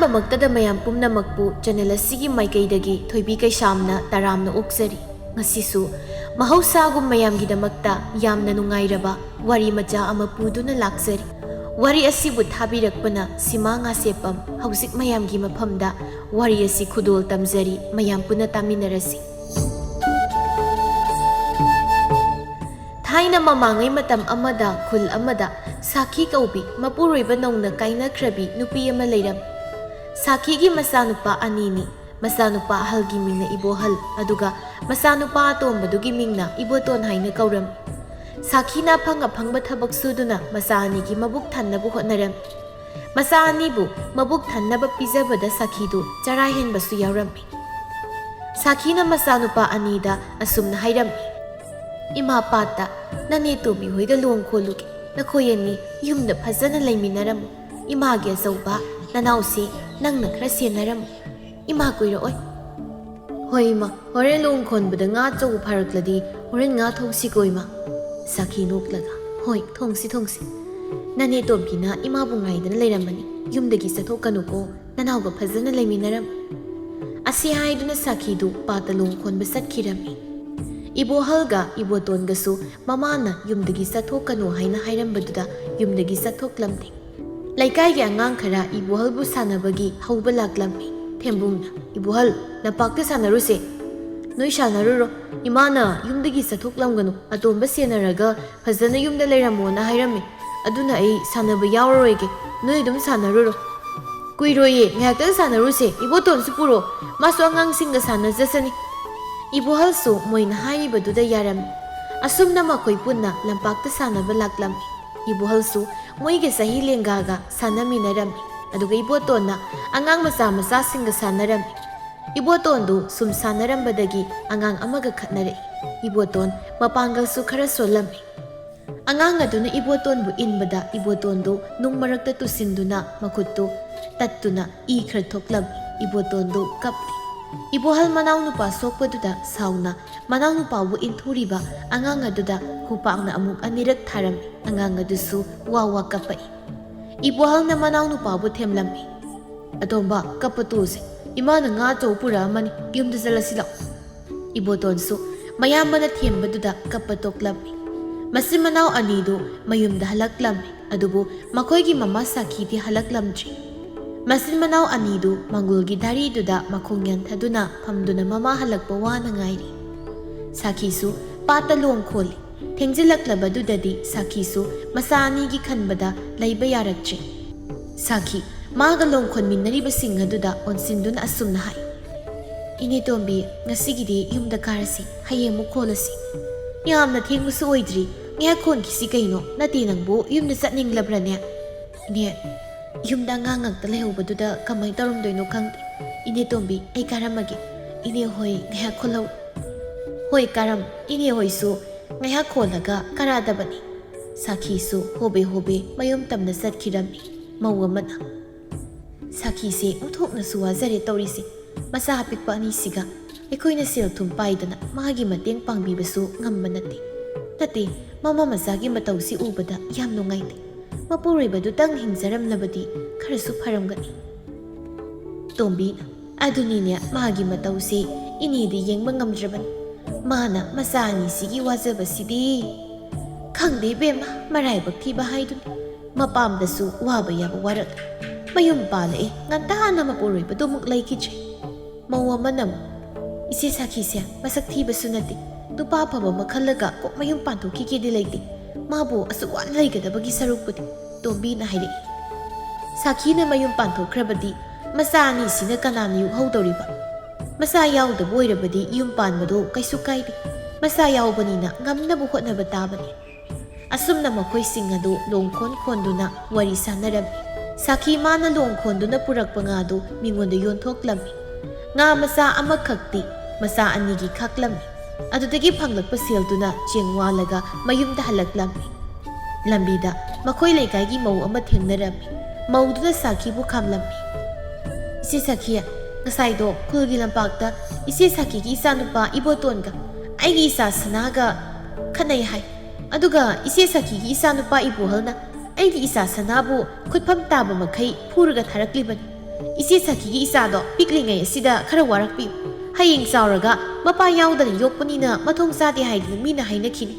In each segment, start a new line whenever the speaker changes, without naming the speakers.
ꯑꯍꯥꯟꯕꯃꯛꯇꯗ ꯃꯌꯥꯝ ꯄꯨꯝꯅꯃꯛꯄꯨ ꯆꯦꯅꯦꯜ ꯑꯁꯤꯒꯤ ꯃꯥꯏꯀꯩꯗꯒꯤ ꯊꯣꯏꯕꯤ ꯀꯩꯁꯥꯝꯅ ꯇꯔꯥꯝꯅ ꯑꯣꯛꯆꯔꯤ꯫ ꯉꯁꯤꯁꯨ ꯃꯍꯧꯁꯥꯒꯨꯝ ꯃꯌꯥꯝꯒꯤꯗꯃꯛꯇ ꯌꯥꯝꯅ ꯅꯨꯡꯉꯥꯏꯔꯕ ꯋꯥꯔꯤ ꯃꯆꯥ ꯑꯃ ꯄꯨꯗꯨꯅ ꯂꯥꯛꯆꯔꯤ꯫ ꯋꯥꯔꯤ ꯑꯁꯤꯕꯨ ꯊꯥꯕꯤꯔꯛꯄꯅ ꯁꯤꯃꯥ ꯉꯥꯁꯦꯞꯄꯝ ꯍꯧꯖꯤꯛ ꯃꯌꯥꯝꯒꯤ ꯃꯐꯝꯗ ꯋꯥꯔꯤ ꯑꯁꯤ ꯈꯨꯗꯣꯜ ꯇꯝꯖꯔꯤ, ꯃꯌꯥꯝ ꯄꯨꯟꯅ ꯇꯥꯃꯤꯟꯅꯔꯁꯤ꯫ ꯊꯥꯏꯅ ꯃꯃꯥꯡꯉꯩ ꯃꯇꯝ ꯑꯃꯗ ꯈꯨꯜ ꯑꯃꯗ ꯁꯥꯈꯤ ꯀꯧꯕꯤ ꯃꯄꯨꯔꯣꯏꯕ ꯅꯧꯅ ꯀꯥꯏꯅꯈ꯭ꯔꯕꯤ ꯅꯨꯄꯤ ꯑꯃ ꯂꯩꯔꯝꯃꯤ꯫ ꯁꯥꯈꯤꯒꯤ ꯃꯆꯥꯅꯨꯄꯥ ꯑꯅꯤꯅꯤ꯫ ꯃꯆꯥꯅꯨꯄꯥ ꯑꯍꯜꯒꯤ ꯃꯤꯡꯅ ꯏꯕꯣꯍꯜ, ꯑꯗꯨꯒ ꯃꯆꯥꯅꯨꯄꯥ ꯑꯇꯣꯝꯕꯗꯨꯒꯤ ꯃꯤꯡꯅ ꯏꯕꯣꯇꯣꯟ ꯍꯥꯏꯅ ꯀꯧꯔꯝꯃꯤ꯫ ꯁꯥꯈꯤꯅ ꯑꯐꯪ ꯑꯐꯪꯕ ꯊꯕꯛ ꯁꯨꯗꯨꯅ ꯃꯆꯥ ꯑꯅꯤꯒꯤ ꯃꯕꯨꯛ ꯊꯟꯅꯕ ꯍꯣꯠꯅꯔꯝꯃꯤ꯫ ꯃꯆꯥ ꯑꯅꯤꯕꯨ ꯃꯕꯨꯛ ꯊꯟꯅꯕ ꯄꯤꯖꯕꯗ ꯁꯥꯈꯤꯗꯨ ꯆꯔꯥ ꯍꯦꯟꯕꯁꯨ ꯌꯥꯎꯔꯝꯃꯤ꯫ ꯁꯥꯈꯤꯅ ꯃꯆꯥꯅꯨꯄꯥ ꯑꯅꯤꯗ ꯑꯁꯨꯝꯅ ꯍꯥꯏꯔꯝꯃꯤ, "ꯏꯃꯥ ꯄꯥꯠꯇ ꯅꯅꯦ ꯇꯣꯝꯕꯤ ꯍꯣꯏꯒ ꯂꯨꯍꯣꯡꯈꯣꯜꯂꯨꯒꯦ꯫ ꯅꯈꯣꯏ ꯑꯅꯤ ꯌꯨꯝꯗ ꯐꯖꯅ ꯂꯩꯃꯤꯟꯅꯔꯝꯃꯨ꯫ ꯏꯃꯥꯒꯤ ꯑꯆꯧꯕ ꯅꯅꯥꯎꯁꯤ ꯅꯪꯅ ꯈꯔ ꯁꯦꯟꯅꯔꯝꯃꯨ꯫ ꯏꯃꯥ ꯀꯨꯏꯔꯛꯑꯣꯏ." "ꯍꯣꯏ ꯏꯃꯥ, ꯍꯣꯔꯦꯟ ꯂꯨꯍꯣꯡꯈꯣꯟꯕꯗ ꯉꯥ ꯑꯆꯧꯕ ꯐꯥꯔꯛꯂꯗꯤ ꯍꯣꯔꯦꯟ ꯉꯥ ꯊꯣꯡꯁꯤꯀꯣ ꯏꯃꯥ?" ꯁꯥꯈꯤ ꯅꯣꯛꯂꯒ, "ꯍꯣꯏ ꯊꯣꯡꯁꯤ ꯊꯣꯡꯁꯤ꯫ ꯅꯅꯦ ꯇꯣꯝꯕꯤꯅ ꯏꯃꯥꯕꯨ ꯉꯥꯏꯗꯅ ꯂꯩꯔꯝꯃꯅꯤ꯫ ꯌꯨꯝꯗꯒꯤ ꯆꯠꯊꯣꯛꯀꯅꯨꯀꯣ, ꯅꯅꯥꯎꯒ ꯐꯖꯅ ꯂꯩꯃꯤꯟꯅꯔꯝꯃꯨ." ꯑꯁꯤ ꯍꯥꯏꯗꯨꯅ ꯁꯥꯈꯤꯗꯨ ꯄꯥꯠꯇ ꯂꯨꯍꯣꯡꯈꯣꯟꯕ ꯆꯠꯈꯤꯔꯝꯃꯤ꯫ ꯏꯕꯣꯍꯜꯒ ꯏꯕꯣꯇꯣꯟꯒꯁꯨ ꯃꯃꯥꯅ ꯌꯨꯝꯗꯒꯤ ꯆꯠꯊꯣꯛꯀꯅꯨ ꯍꯥꯏꯅ ꯍꯥꯏꯔꯝꯕꯗꯨꯗ ꯌꯨꯝꯗꯒꯤ ꯆꯠꯊꯣꯛꯂꯝꯗꯦ꯫ ꯂꯩꯀꯥꯏꯒꯤ ꯑꯉꯥꯡ ꯈꯔ ꯏꯕꯣꯍꯜꯕꯨ ꯁꯥꯟꯅꯕꯒꯤ ꯍꯧꯕ ꯂꯥꯛꯂꯝꯃꯤ꯫ ꯊꯦꯝꯕꯨꯡꯅ, "ꯏꯕꯣꯍꯜ, ꯂꯝꯄꯥꯛꯇ ꯁꯥꯟꯅꯔꯨꯁꯦ." "ꯅꯣꯏ ꯁꯥꯟꯅꯔꯨꯔꯣ, ꯏꯃꯥꯅ ꯌꯨꯝꯗꯒꯤ ꯆꯠꯊꯣꯛꯂꯝꯒꯅꯨ, ꯑꯇꯣꯝꯕ ꯁꯦꯟꯅꯔꯒ ꯐꯖꯅ ꯌꯨꯝꯗ ꯂꯩꯔꯝꯃꯣꯅ ꯍꯥꯏꯔꯝꯃꯤ꯫ ꯑꯗꯨꯅ ꯑꯩ ꯁꯥꯟꯅꯕ ꯌꯥꯎꯔꯔꯣꯏꯒꯦ, ꯅꯣꯏ ꯑꯗꯨꯝ ꯁꯥꯟꯅꯔꯨꯔꯣ." "ꯀꯨꯏꯔꯣꯏꯌꯦ, ꯉꯥꯏꯍꯥꯛꯇꯪ ꯁꯥꯟꯅꯔꯨꯁꯦ, ꯏꯕꯣꯇꯣꯟꯁꯨ ꯄꯨꯔꯣ, ꯃꯥꯁꯨ ꯑꯉꯥꯡꯁꯤꯡꯒ ꯁꯥꯟꯅꯖꯁꯅꯤ." ꯏꯕꯣꯍꯜꯁꯨ ꯃꯣꯏꯅ ꯍꯥꯏꯔꯤꯕꯗꯨꯗ ꯌꯥꯔꯝꯃꯤ꯫ ꯑꯁꯨꯝꯅ ꯃꯈꯣꯏ ꯄꯨꯟꯅ ꯂꯝꯄꯥꯛꯇ ꯁꯥꯟꯅꯕ ꯂꯥꯛꯂꯝꯃꯤ꯫ ꯏꯕꯣꯍꯜꯁꯨ ꯃꯣꯏꯒ ꯆꯍꯤ ꯂꯦꯡꯒꯥꯒ ꯁꯥꯟꯅꯃꯤꯟꯅꯔꯝꯃꯤ, ꯑꯗꯨꯒ ꯏꯕꯣꯇꯣꯟꯅ ꯑꯉꯥꯡ ꯃꯆꯥ ꯃꯆꯥꯁꯤꯡꯒ ꯁꯥꯟꯅꯔꯝꯃꯤ꯫ ꯏꯕꯣꯇꯣꯟꯗꯨ ꯁꯨꯝ ꯁꯥꯟꯅꯔꯝꯕꯗꯒꯤ ꯑꯉꯥꯡ ꯑꯃꯒ ꯈꯠꯅꯔꯛꯏ꯫ ꯏꯕꯣꯇꯣꯟ ꯃꯄꯥꯡꯒꯜꯁꯨ ꯈꯔ ꯁꯣꯜꯂꯝꯃꯤ꯫ ꯑꯉꯥꯡ ꯑꯗꯨꯅ ꯏꯕꯣꯇꯣꯟꯕꯨ ꯏꯟꯕꯗ ꯏꯕꯣꯇꯣꯟꯗꯨ ꯅꯨꯡ ꯃꯔꯛꯇ ꯇꯨꯁꯤꯟꯗꯨꯅ ꯃꯈꯨꯠꯇꯨ ꯇꯠꯇꯨꯅ ꯏ ꯈꯔ ꯊꯣꯛꯂꯝꯃꯤ꯫ ꯏꯕꯣꯇꯣꯟꯗꯨ ꯀꯞꯂꯤ꯫ ꯏꯕꯣꯍꯜ ꯃꯅꯥꯎꯅꯨꯄꯥ ꯁꯣꯛꯄꯗꯨꯗ ꯁꯥꯎꯅ ꯃꯅꯥꯎꯅꯨꯄꯥꯕꯨ ꯏꯟꯊꯨꯔꯤꯕ ꯑꯉꯥꯡ ꯑꯗꯨꯗ ꯈꯨꯄꯥꯛꯅ ꯑꯃꯨꯛ ꯑꯅꯤꯔꯛ ꯊꯥꯔꯝꯃꯤ꯫ ꯑꯉꯥꯡ ꯑꯗꯨꯁꯨ ꯋꯥ ꯋꯥ ꯀꯞꯄꯛꯏ꯫ ꯏꯕꯣꯍꯜꯅ ꯃꯅꯥꯎꯅꯨꯄꯥꯕꯨ ꯊꯦꯝꯂꯝꯃꯤ, "ꯑꯇꯣꯝꯕ, ꯀꯞꯄ ꯇꯣꯛꯎꯁꯦ, ꯏꯃꯥꯅ ꯉꯥ ꯑꯆꯧꯕ ꯄꯨꯔꯛꯑꯃꯅꯤ, ꯌꯨꯝꯗ ꯆꯠꯂꯁꯤ ꯂꯥꯛꯑꯣ." ꯏꯕꯣꯇꯣꯟꯁꯨ ꯃꯌꯥꯝꯕꯅ ꯊꯦꯝꯕꯗꯨꯗ ꯀꯞꯄ ꯇꯣꯛꯂꯝꯃꯤ꯫ ꯃꯆꯤꯟ ꯃꯅꯥꯎ ꯑꯅꯤꯗꯨ ꯃꯌꯨꯝꯗ ꯍꯜꯂꯛꯂꯝꯃꯤ, ꯑꯗꯨꯕꯨ ꯃꯈꯣꯏꯒꯤ ꯃꯃꯥ ꯁꯥꯈꯤꯗꯤ ꯍꯜꯂꯛꯂꯝꯗ꯭ꯔꯤ꯫ ꯃꯆꯤꯟ ꯃꯅꯥꯎ ꯑꯅꯤꯗꯨ ꯃꯪꯒꯣꯜꯒꯤ ꯗꯥꯔꯤꯗꯨꯗ ꯃꯈꯣꯡ ꯌꯥꯟꯊꯗꯨꯅ ꯐꯝꯗꯨꯅ ꯃꯃꯥ ꯍꯜꯂꯛꯄ ꯋꯥꯅ ꯉꯥꯏꯔꯤ꯫ ꯁꯥꯈꯤꯁꯨ ꯄꯥꯠꯇ ꯂꯣꯡ ꯈꯣꯜꯂꯤ꯫ ꯊꯦꯡꯖꯤꯜꯂꯛꯂꯕꯗꯨꯗꯗꯤ ꯁꯥꯈꯤꯁꯨ ꯃꯆꯥ ꯑꯅꯤꯒꯤ ꯈꯟꯕꯗ ꯂꯩꯕ ꯌꯥꯔꯛꯇ꯭ꯔꯤ꯫ ꯁꯥꯈꯤ ꯃꯥꯒ ꯂꯣꯡ ꯈꯣꯟꯃꯤꯟꯅꯔꯤꯕꯁꯤꯡ ꯑꯗꯨꯗ ꯑꯣꯟꯁꯤꯟꯗꯨꯅ ꯑꯁꯨꯝꯅ ꯍꯥꯏ, "ꯏꯅꯦ ꯇꯣꯝꯕꯤ, ꯉꯁꯤꯒꯤꯗꯤ ꯌꯨꯝꯗ ꯀꯥꯔꯁꯤ, ꯍꯌꯦꯡ ꯑꯃꯨꯛ ꯈꯣꯜꯂꯁꯤ꯫ ꯌꯥꯝꯅ ꯊꯦꯡꯕꯁꯨ ꯑꯣꯏꯗ꯭ꯔꯤ, ꯉꯥꯏꯍꯥꯛ ꯈꯣꯟꯈꯤꯁꯤ ꯀꯩꯅꯣ, ꯅꯠꯇꯦ ꯅꯪꯕꯨ ꯌꯨꯝꯗ ꯆꯠꯅꯤꯡꯂꯕ꯭ꯔꯅꯦ?" "ꯏꯅꯦ, ꯌꯨꯝꯗ ꯑꯉꯥꯡ ꯉꯥꯛꯇ ꯂꯩꯍꯧꯕꯗꯨꯗ ꯀꯃꯥꯏꯅ ꯇꯧꯔꯝꯗꯣꯏꯅꯣ ꯈꯪꯗꯦ꯫ ꯏꯅꯦ ꯇꯣꯝꯕꯤ, ꯑꯩ ꯀꯥꯔꯝꯃꯒꯦ, ꯏꯅꯦ ꯍꯣꯏ ꯉꯥꯏꯍꯥꯛ ꯈꯣꯜꯍꯧ." "ꯍꯣꯏ ꯀꯥꯔꯝ, ꯏꯅꯦ ꯍꯣꯏꯁꯨ ꯉꯥꯏꯍꯥꯛ ꯈꯣꯜꯂꯒ ꯀꯥꯔꯛꯑꯗꯕꯅꯤ." ꯁꯥꯈꯤꯁꯨ ꯍꯣꯕꯦ ꯍꯣꯕꯦ ꯃꯌꯨꯝ ꯇꯝꯅ ꯆꯠꯈꯤꯔꯝꯃꯤ꯫ ꯃꯧ ꯑꯃꯅ, "ꯁꯥꯈꯤꯁꯦ ꯑꯣꯟꯊꯣꯛꯅꯁꯨ ꯋꯥꯖꯔꯦ ꯇꯧꯔꯤꯁꯦ, ꯃꯆꯥ ꯑꯄꯤꯛꯄ ꯑꯅꯤꯁꯤꯒ ꯑꯩꯈꯣꯏꯅ ꯁꯦꯜ ꯊꯨꯝ パꯏꯗꯅ ꯃꯥꯒꯤ ꯃꯇꯦꯡ ꯄꯥꯡꯕꯤꯕꯁꯨ ꯉꯝꯕ ꯅꯠꯇꯦ꯫ ꯃꯃꯥ ꯃꯆꯥꯒꯤ ꯃꯇꯧꯁꯤ ꯎꯕꯗ ꯌꯥꯝ ꯅꯨꯡꯉꯥꯏꯇꯦ꯫ ꯃꯄꯨꯔꯣꯏꯕꯗꯨꯇꯪ ꯍꯤꯡꯖꯔꯝꯂꯕꯗꯤ ꯈꯔꯁꯨ ꯐꯔꯝꯒꯅꯤ." ꯇꯣꯝꯕꯤꯅ, "ꯑꯗꯨꯅꯤꯅꯦ, ꯃꯥꯒꯤ ꯃꯇꯧꯁꯤ ꯏꯅꯦꯗꯤ ꯌꯦꯡꯕ ꯉꯝꯗ꯭ꯔꯕꯅꯤ꯫ ꯃꯥꯅ ꯃꯆꯥ ꯑꯅꯤꯁꯤꯒꯤ ꯋꯥꯖꯕꯁꯤꯗꯤ ꯈꯪꯗꯦ ꯏꯕꯦꯝꯃ, ꯃꯔꯥꯏꯕꯛ ꯊꯤꯕ ꯍꯥꯏꯗꯨꯅꯤ꯫ ꯃꯄꯥꯝꯗꯁꯨ ꯋꯥꯕ ꯌꯥꯕ ꯋꯥꯔꯛꯂꯦ, ꯃꯌꯨꯝ ꯄꯥꯜꯂꯛꯑꯦ, ꯉꯟꯇꯥꯅ ꯃꯄꯨꯔꯣꯏꯕꯗꯨ ꯑꯃꯨꯛ ꯂꯩꯈꯤꯗ꯭ꯔꯦ." ꯃꯧ ꯑꯃꯅ ꯑꯃꯨꯛ, "ꯏꯆꯦ ꯁꯥꯈꯤꯁꯦ ꯃꯁꯛ ꯊꯤꯕꯁꯨ ꯅꯠꯇꯦ, ꯅꯨꯄꯥ ꯑꯐꯕ ꯑꯃ ꯈꯜꯂꯒ ꯀꯣꯛ ꯃꯌꯨꯝ ꯄꯥꯟꯊꯣꯛꯈꯤꯒꯦꯗꯤ ꯂꯩꯇꯦ, ꯃꯥꯕꯨ ꯑꯁꯨꯛ ꯋꯥꯅ ꯂꯩꯒꯗꯕꯒꯤ ꯁꯔꯨꯛꯄꯨꯗꯤ." ꯇꯣꯝꯕꯤꯅ ꯍꯥꯏꯔꯛꯏ꯫ "ꯁꯥꯈꯤꯅ ꯃꯌꯨꯝ ꯄꯥꯟꯊꯣꯛꯈ꯭ꯔꯕꯗꯤ ꯃꯆꯥ ꯑꯅꯤꯁꯤꯅ ꯀꯅꯥꯅ ꯌꯣꯛꯍꯧꯗꯧꯔꯤꯕ? ꯃꯆꯥ ꯌꯥꯎꯗꯕ ꯑꯣꯏꯔꯕꯗꯤ ꯌꯨꯝ ꯄꯥꯟꯕꯗꯣ ꯀꯩꯁꯨ ꯀꯥꯏꯗꯦ, ꯃꯆꯥ ꯌꯥꯎꯕꯅꯤꯅ ꯉꯝꯅꯕ ꯍꯣꯠꯅꯕ ꯇꯥꯕꯅꯤ." ꯑꯁꯨꯝꯅ ꯃꯈꯣꯏꯁꯤꯡ ꯑꯗꯨ ꯂꯣꯡꯈꯣꯟ ꯈꯣꯟꯗꯨꯅ ꯋꯥꯔꯤ ꯁꯥꯟꯅꯔꯝꯃꯤ꯫ ꯁꯥꯈꯤ ꯃꯥꯅ ꯂꯣꯡ ꯈꯣꯟꯗꯨꯅ ꯄꯨꯔꯛꯄ ꯉꯥꯗꯨ ꯃꯤꯉꯣꯟꯗ ꯌꯣꯟꯊꯣꯛꯂꯝꯃꯤ꯫ ꯉꯥ ꯃꯆꯥ ꯑꯃꯈꯛꯇꯤ ꯃꯆꯥ ꯑꯅꯤꯒꯤ ꯈꯥꯛꯂꯝꯃꯤ꯫ ꯑꯗꯨꯗꯒꯤ ꯐꯪꯂꯛꯄ ꯁꯦꯜꯗꯨꯅ ꯆꯦꯡ ꯋꯥꯜꯂꯒ ꯃꯌꯨꯝꯗ ꯍꯜꯂꯛꯂꯝꯃꯤ꯫ ꯂꯝꯕꯤꯗ ꯃꯈꯣꯏ ꯂꯩꯀꯥꯏꯒꯤ ꯃꯧ ꯑꯃ ꯊꯦꯡꯅꯔꯝꯃꯤ꯫ ꯃꯧꯗꯨꯅ ꯁꯥꯈꯤꯕꯨ ꯈꯥꯝꯂꯝꯃꯤ꯫ "ꯏꯆꯦ ꯁꯥꯈꯤ, ꯉꯁꯥꯏꯗꯣ ꯈꯨꯜꯒꯤ ꯂꯝꯄꯥꯛꯇ ꯏꯆꯦ ꯁꯥꯈꯤꯒꯤ ꯏꯆꯥꯅꯨꯄꯥ ꯏꯕꯣꯇꯣꯟꯒ ꯑꯩꯒꯤ ꯏꯆꯥ ꯁꯅꯥꯒ ꯈꯠꯅꯩ ꯍꯥꯏ꯫ ꯑꯗꯨꯒ ꯏꯆꯦ ꯁꯥꯈꯤꯒꯤ ꯏꯆꯥꯅꯨꯄꯥ ꯏꯕꯣꯍꯜꯅ ꯑꯩꯒꯤ ꯏꯆꯥ ꯁꯅꯥꯕꯨ ꯈꯨꯠꯐꯝ ꯇꯥꯕ ꯃꯈꯩ ꯐꯨꯔꯒ ꯊꯥꯔꯛꯂꯤꯕꯅꯤ꯫ Isi Sakhiꯒꯤ ꯏꯆꯥꯗꯣ ꯄꯤꯛꯂꯤꯉꯩ ꯑꯁꯤꯗ ꯈꯔ ꯋꯥꯔꯛꯄꯤꯌꯨ ꯍꯌꯦꯡ ꯆꯥꯎꯔꯒ ꯃꯄꯥ ꯌꯥꯎꯗꯅ ꯌꯣꯛꯄꯅꯤꯅ ꯃꯊꯣꯡ ꯆꯥꯗꯦ ꯍꯥꯏꯗꯅ ꯃꯤꯅ ꯍꯥꯏꯅꯈꯤꯅꯤ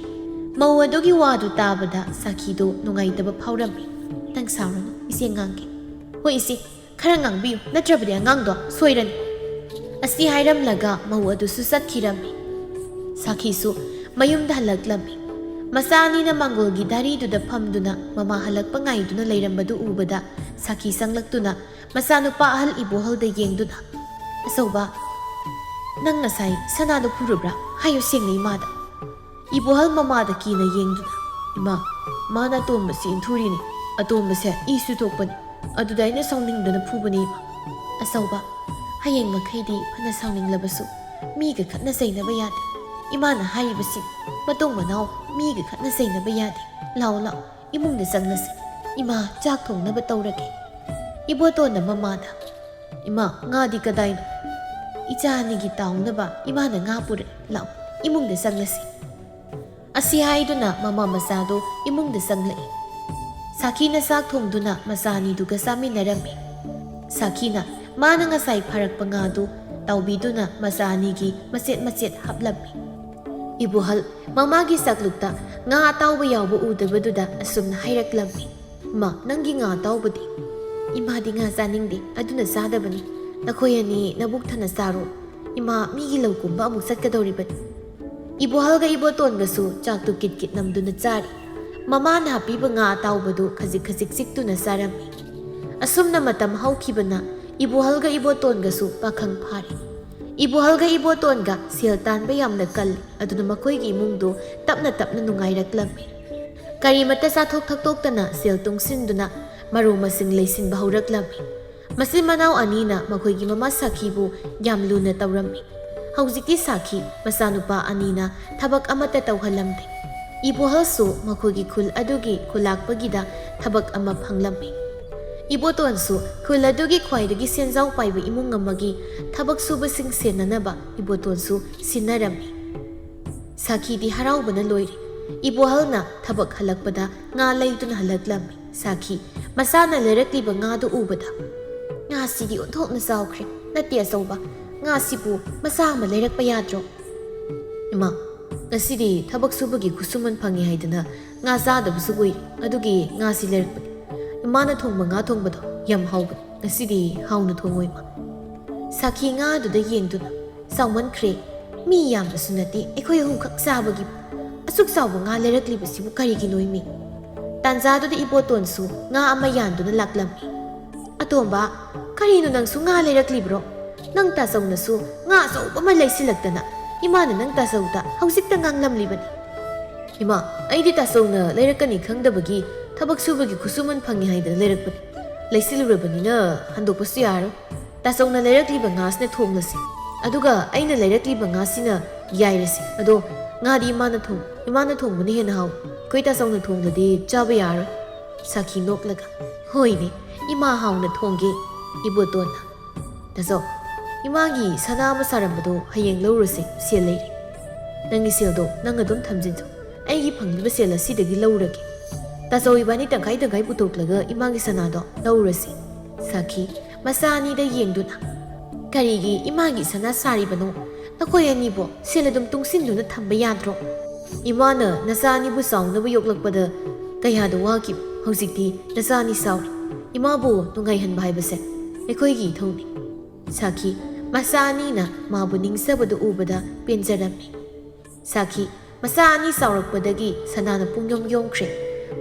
ꯃꯧ ꯑꯗꯨꯒꯤ ꯋꯥꯗꯨ ꯇꯥꯕꯗ ꯁꯥꯈꯤꯗꯣ ꯅꯨꯡꯉꯥꯏꯇꯕ ꯐꯥꯎꯔꯝꯃꯤ ꯅꯪ ꯁꯥꯎꯔꯅꯨ ꯏꯆꯦ ꯉꯥꯡꯒꯦ ꯍꯣꯏ ꯏꯆꯦ ꯈꯔ ꯉꯥꯡꯕꯤꯌꯨ ꯅꯠꯇ꯭ꯔꯕꯗꯤ ꯑꯉꯥꯡꯗꯣ ꯁꯣꯏꯔꯅꯤ ꯑꯁꯤ ꯍꯥꯏꯔꯝꯂꯒ ꯃꯧ ꯑꯗꯨꯁꯨ ꯆꯠꯈꯤꯔꯝꯃꯤ ꯁꯥꯈꯤꯁꯨ ꯃꯌꯨꯝꯗ ꯍꯜꯂꯛꯂꯝꯃꯤ ꯃꯆा ꯑꯅꯤꯅ ꯃꯥꯡꯒꯣꯜꯒꯤ ꯗꯥꯔꯤꯗꯨꯗ ꯐꯝꯗꯨꯅ ꯃꯃꯥ ꯍꯜꯂꯛꯄ ꯉꯥꯏꯗꯨꯅ ꯂꯩꯔꯝꯕꯗꯨ ꯎꯕꯗ ꯁꯥꯈꯤ ꯆꯪꯂꯛꯇꯨꯅ ꯃꯆꯥꯅꯨꯄꯥ ꯑꯍꯜ ꯏꯕꯣꯍꯜꯗ ꯌꯦꯡꯗꯨꯅ ꯑꯆꯧꯕ ꯅꯪ ꯉꯁꯥꯏ ꯁꯅꯥꯗꯣ ꯐꯨꯔꯨꯕ꯭ꯔꯥ ꯍꯥꯏꯌꯨ ꯁꯦꯡꯅ ꯏꯃꯥꯗ 이보할 마마다 기나 ꯌꯦꯡꯗꯨꯅ 이마 마나 ꯑꯇꯣꯝꯕꯁꯤ 인ꯊꯨꯔꯤ니 ꯑꯇꯣꯝꯕꯁꯦ 이수 ꯊꯣꯛꯄꯅꯤ ꯑꯗꯨꯗ ꯑꯩꯅ ꯁꯥꯎꯅꯤꯡꯗꯅ ꯐꯨꯕꯅꯤ 이마 ꯑꯆꯧꯕ ꯍꯌꯦꯡ ꯃꯈꯩꯗꯤ ꯐꯅ ꯁꯥꯎꯅꯤꯡꯂꯕꯁꯨ ꯃꯤꯒ ꯈꯠꯅ ꯆꯩꯅꯕ ꯌꯥꯗꯦ 이마ꯅ ꯍꯥꯏꯔꯤꯕꯁꯤ ꯃꯇꯨꯡ ꯃꯅꯥꯎ ꯃꯤꯒ ꯈꯠꯅ ꯆꯩꯅꯕ ꯌꯥꯗꯦ ꯂꯥꯛꯑꯣ ꯂꯥꯛꯑꯣ 이මුꯡꯗ ꯆꯪꯂꯁꯤ 이마 ꯆꯥꯛ ꯊꯣꯡꯅꯕ ꯇꯧꯔꯒꯦ 이보ꯇꯣꯟꯅ ꯃꯃꯥꯗ 이마 ꯉꯥꯗꯤ ꯀꯗꯥꯏꯅꯣ 이자 ꯑꯅꯤꯒꯤ ꯇꯥꯎꯅꯕ 이마ꯅ ꯉꯥ ꯄꯨꯔꯦ ꯂꯥꯛꯑꯣ 이මුꯡꯗ ꯆꯪꯂꯁꯤ ꯑꯁꯤ ꯍꯥꯏꯗꯨꯅ ꯃꯃꯥ ꯃꯆꯥꯗꯣ ꯏꯃꯨꯡꯗ ꯆꯪꯂꯛꯏ ꯁꯥꯈꯤꯅ ꯆꯥꯛ ꯊꯣꯡꯗꯨꯅ ꯃꯆꯥ ꯑꯅꯤꯗꯨꯒ ꯆꯥꯃꯤꯟꯅꯔꯝꯃꯤ ꯁꯥꯈꯤꯅ ꯃꯥꯅ ꯉꯁꯥꯏ ꯐꯥꯔꯛꯄ ꯉꯥꯗꯨ ꯇꯥꯎꯕꯤꯗꯨꯅ ꯃꯆꯥ ꯑꯅꯤꯒꯤ ꯃꯆꯦꯠ ꯃꯆꯦꯠ ꯍꯥꯞꯂꯝꯃꯤ ꯏꯕꯣꯍꯜ ꯃꯃꯥꯒꯤ ꯆꯥꯛꯂꯨꯛꯇ ꯉꯥ ꯑꯇꯥꯎꯕ ꯌꯥꯎꯕ ꯎꯗꯕꯗꯨꯗ ꯑꯁꯨꯝꯅ ꯍꯥꯏꯔꯛꯂꯝꯃꯤ ꯃꯥ ꯅꯪꯒꯤ ꯉꯥ ꯑꯇꯥꯎꯕꯗꯤ ꯏꯃꯥꯗꯤ ꯉꯥ ꯆꯥꯅꯤꯡꯗꯦ ꯑꯗꯨꯅ ꯆꯥꯗꯕꯅꯤ ꯅꯈꯣꯏ ꯑꯅꯤ ꯅꯕꯨꯛ ꯊꯟꯅ ꯆꯥꯔꯣ ꯏꯃꯥ ꯃꯤꯒꯤ ꯂꯧꯀꯨꯝꯕ ꯑꯃꯨꯛ ꯆꯠꯀꯗꯧꯔꯤꯕꯅꯤ 이보할과 이보ꯇꯣꯟꯒꯁꯨ ꯆꯥꯛꯇꯨ ꯀꯤꯠ ꯀꯤꯠ ꯅꯝꯗꯨꯅ ꯆꯥꯔꯤ ꯃꯃꯥꯅ ꯍꯥꯞꯄꯤꯕ ꯉꯥ ꯑꯇꯥꯎꯕꯗꯨ ꯈꯖꯤꯛ ꯈꯖꯤꯛ ꯆꯤꯛꯇꯨꯅ ꯆꯥꯔꯝꯃꯤ ꯑꯁꯨꯝꯅ ꯃꯇꯝ ꯍꯧꯈꯤꯕꯅ 이보할과 이보ꯇꯣꯟꯒꯁꯨ ꯄꯥꯈꯪ ꯐꯥꯔꯤ 이보할과 이보ꯇꯣꯟꯒ ꯁꯦꯜ ꯇꯥꯟꯕ ꯌꯥꯝꯅ ꯀꯜꯂꯤ ꯑꯗꯨꯅ ꯃꯈꯣꯏꯒꯤ ꯏꯃꯨꯡꯗꯨ ꯇꯞꯅ ꯇꯞꯅ ꯅꯨꯡꯉꯥꯏꯔꯛꯂꯝꯃꯤ ꯀꯔꯤꯃꯠꯇ ꯆꯥꯊꯣꯛ ꯊꯛꯇꯣꯛꯇꯅ ꯁꯦꯜ ꯇꯨꯡꯁꯤꯟꯗꯨꯅ ꯃꯔꯨ ꯃꯁꯤꯡ ꯂꯩꯁꯤꯟꯕ ꯍꯧꯔꯛꯂꯝꯃꯤ ꯃꯆꯤꯟ ꯃꯅꯥꯎ ꯑꯅꯤꯅ ꯃꯈꯣꯏꯒꯤ ꯃꯃꯥ ꯁꯥꯈꯤꯕꯨ ꯌꯥꯝ ꯂꯨꯅ ꯇꯧꯔꯝꯃꯤ ꯍꯧꯖꯤꯛꯇꯤ ꯁꯥꯈꯤ ꯃꯆꯥꯅꯨꯄꯥ ꯑꯅꯤꯅ ꯊꯕꯛ ꯑꯃꯠꯇ ꯇꯧꯍꯜꯂꯝꯗꯦ 이보할ꯁꯨ ꯃꯈꯣꯏꯒꯤ ꯈꯨꯜ ꯑꯗꯨꯒꯤ ꯈꯨꯜꯂꯥꯛꯄꯒꯤꯗ ꯊꯕꯛ ꯑꯃ ꯐꯪꯂꯝꯃꯤ 이보ꯇꯣꯟꯁꯨ ꯈꯨꯜ ꯑꯗꯨꯒꯤ ꯈ꯭ꯋꯥꯏꯗꯒꯤ ꯁꯦꯟꯖꯥꯎ ꯄꯥꯏꯕ ꯏꯃꯨꯡ ꯑꯃꯒꯤ ꯊꯕꯛ ꯁꯨꯕꯁꯤꯡ ꯁꯦꯟꯅꯅꯕ 이보ꯇꯣꯟꯁꯨ ꯁꯤꯟꯅꯔꯝꯃꯤ ꯁꯥꯈꯤꯗꯤ ꯍꯔꯥꯎꯕꯅ ꯂꯣꯏꯔꯤ 이보할ꯅ ꯊꯕꯛ ꯍꯜꯂꯛꯄꯗ ꯉꯥ ꯂꯩꯗꯨꯅ ꯍꯜꯂꯛꯂꯝꯃꯤ ꯁꯥꯈꯤ ꯃꯁꯥꯅ ꯂꯩꯔꯛꯂꯤꯕ ꯉꯥꯗꯨ ꯎꯕꯗ ꯉꯥꯁꯤꯗꯤ ꯑꯣꯟꯊꯣꯛꯅ ꯆꯥꯎꯈ꯭ꯔꯦ ꯅꯠꯇꯦ ꯑꯆꯧꯕ ꯉꯥꯁꯤꯕꯨ ꯃꯆꯥ ꯑꯃ ꯂꯩꯔꯛꯄ ꯌꯥꯗ꯭ꯔꯣ ꯏꯃꯥ ꯉꯁꯤꯗꯤ ꯊꯕꯛ ꯁꯨꯕꯒꯤ ꯈꯨꯠꯁꯨꯃꯟ ꯐꯪꯉꯤ ꯍꯥꯏꯗꯅ ꯉꯥ ꯆꯥꯗꯕꯁꯨ ꯀꯨꯏꯔꯦ ꯑꯗꯨꯒꯤ ꯉꯥꯁꯤ ꯂꯩꯔꯛꯄꯅꯤ ꯏꯃꯥꯅ ꯊꯣꯡꯕ ꯉꯥ ꯊꯣꯡꯕꯗꯣ ꯌꯥꯝ ꯍꯥꯎꯕꯅꯤ ꯉꯁꯤꯗꯤ ꯍꯥꯎꯅ ꯊꯣꯡꯉꯣ ꯏꯃꯥ ꯁꯥꯈꯤ ꯉꯥ ꯑꯗꯨꯗ ꯌꯦꯡꯗꯨꯅ ꯆꯥꯎꯃꯟꯈ꯭ꯔꯦ ꯃꯤ ꯌꯥꯝꯕꯁꯨ ꯅꯠꯇꯦ ꯑꯩꯈꯣꯏ ꯑꯍꯨꯝꯈꯛ ꯆꯥꯕꯒꯤ ꯑꯁꯨꯛ ꯆꯥꯎꯕ ꯉꯥ ꯂꯩꯔꯛꯂꯤꯕꯁꯤꯕꯨ ꯀꯔꯤꯒꯤꯅꯣ ꯏꯃꯤ ꯇꯥꯟꯖꯥꯗꯨꯗ 이보ꯇꯣꯟꯁꯨ ꯉꯥ ꯑꯃ ꯌꯥꯟꯗꯨꯅ ꯂꯥꯛꯂꯝꯃꯤ ꯑꯇꯣꯝꯕ ꯀꯔꯤꯅꯣ ꯅꯪꯁꯨ ꯉꯥ ꯂꯩꯔꯛꯂꯤꯕ꯭ꯔꯣ ꯅꯪ ꯇꯥꯆꯧꯅꯁꯨ ꯉꯥ ꯑꯆꯧꯕ ꯑꯃ ꯂꯩꯁꯤꯜꯂꯛꯇꯅ ꯏꯃꯥꯅ ꯅꯪ ꯇꯥꯆꯧꯗ ꯍꯧꯖꯤꯛꯇ ꯉꯥꯡꯂꯝꯂꯤꯕꯅꯤ ꯏꯃꯥ ꯑꯩꯗꯤ ꯇꯥꯆꯧꯅ ꯂꯩꯔꯛꯀꯅꯤ ꯈꯪꯗꯕꯒꯤ ꯊꯕꯛ ꯁꯨꯕꯒꯤ ꯈꯨꯠꯁꯨꯃꯟ ꯐꯪꯉꯤ ꯍꯥꯏꯗꯅ ꯂꯩꯔꯛꯄꯅꯤ ꯂꯩꯁꯤꯜꯂꯨꯔꯕꯅꯤꯅ ꯍꯟꯗꯣꯛꯄꯁꯨ ꯌꯥꯔꯣꯏ ꯇꯥꯆꯧꯅ ꯂꯩꯔꯛꯂꯤꯕ ꯉꯥꯁꯤꯅ ꯊꯣꯡꯂꯁꯤ ꯑꯗꯨꯒ ꯑꯩꯅ ꯂꯩꯔꯛꯂꯤꯕ ꯉꯥꯁꯤꯅ ꯌꯥꯏꯔꯁꯤ ꯑꯗꯣ ꯉꯥꯗꯤ ꯏꯃꯥꯅ ꯊꯣꯡꯕꯅ ꯍꯦꯟꯅ ꯍꯥꯎꯏ ꯑꯩꯈꯣꯏ ꯇꯥꯆꯧꯅ ꯊꯣꯡꯂꯗꯤ ꯆꯥꯕ ꯌꯥꯔꯣꯏ ꯁꯥꯈꯤ ꯅꯣꯛꯂꯒ ꯍꯣꯏꯅꯦ ꯏꯃꯥ ꯍꯥꯎꯅ ꯊꯣꯡꯒꯦ 이보ꯇꯣꯟꯅ ꯇꯥꯆꯧ 이마ꯒꯤ ꯁꯅꯥ ꯑꯃ ꯁꯥꯔꯝꯕꯗꯣ ꯍꯌꯦꯡ ꯂꯧꯔꯨꯁꯦ ꯁꯦꯜ ꯂꯩꯔꯤ ꯅꯪꯒꯤ ꯁꯦꯜꯗꯣ ꯅꯪ ꯑꯗꯨꯝ ꯊꯝꯖꯤꯟꯖꯧ ꯑꯩꯒꯤ ꯐꯪꯂꯤꯕ ꯁꯦꯜ ꯑꯁꯤꯗꯒꯤ ꯂꯧꯔꯒꯦ ꯇꯥꯆꯧ ꯏꯕꯥꯅꯤ ꯇꯪꯈꯥꯏ ꯇꯪꯈꯥꯏ ꯄꯨꯊꯣꯛꯂꯒ 이마ꯒꯤ ꯁꯅꯥꯗꯣ ꯂꯧꯔꯁꯤ ꯁꯥꯈꯤ ꯃꯆꯥ ꯑꯅꯤꯗ ꯌꯦꯡꯗꯨꯅ ꯀꯔꯤꯒꯤ 이마ꯒꯤ ꯁꯅꯥ ꯁꯥꯔꯤꯕꯅꯣ ꯅꯈꯣꯏ ꯑꯅꯤꯕꯨ ꯁꯦꯜ ꯑꯗꯨꯝ ꯇꯨꯡꯁꯤꯟꯗꯨꯅ ꯊꯝꯕ ꯌꯥꯗ꯭ꯔꯣ 이마ꯅ ꯅꯆꯥ ꯑꯅꯤꯕꯨ ꯆꯥꯎꯅꯕ ꯌꯣꯛꯂꯛꯄꯗ ꯀꯌꯥꯗ ꯋꯥꯈꯤꯕ ꯍꯧꯖꯤꯛꯇꯤ ꯅꯆꯥ ꯑꯅꯤ ꯆꯥꯎꯔꯤ 이마ꯕꯨ ꯅꯨꯡꯉꯥꯏꯍꯟꯕ ꯍꯥꯏꯕꯁꯦ ꯑꯩꯈꯣꯏꯒꯤ ꯏꯊꯧꯅꯤ ꯁꯥꯈꯤ ꯃꯆꯥ ꯑꯅꯤꯅ ꯃꯥꯕꯨ ꯅꯤꯡꯖꯕꯗꯨ ꯎꯕꯗ ꯄꯦꯟꯖꯔꯝꯃꯤ ꯁꯥꯈꯤ ꯃꯆꯥ ꯑꯅꯤ ꯆꯥꯎꯔꯛꯄꯗꯒꯤ ꯁꯅꯥꯅ ꯄꯨꯡꯌꯣꯝ ꯌꯣꯝꯈ꯭ꯔꯦ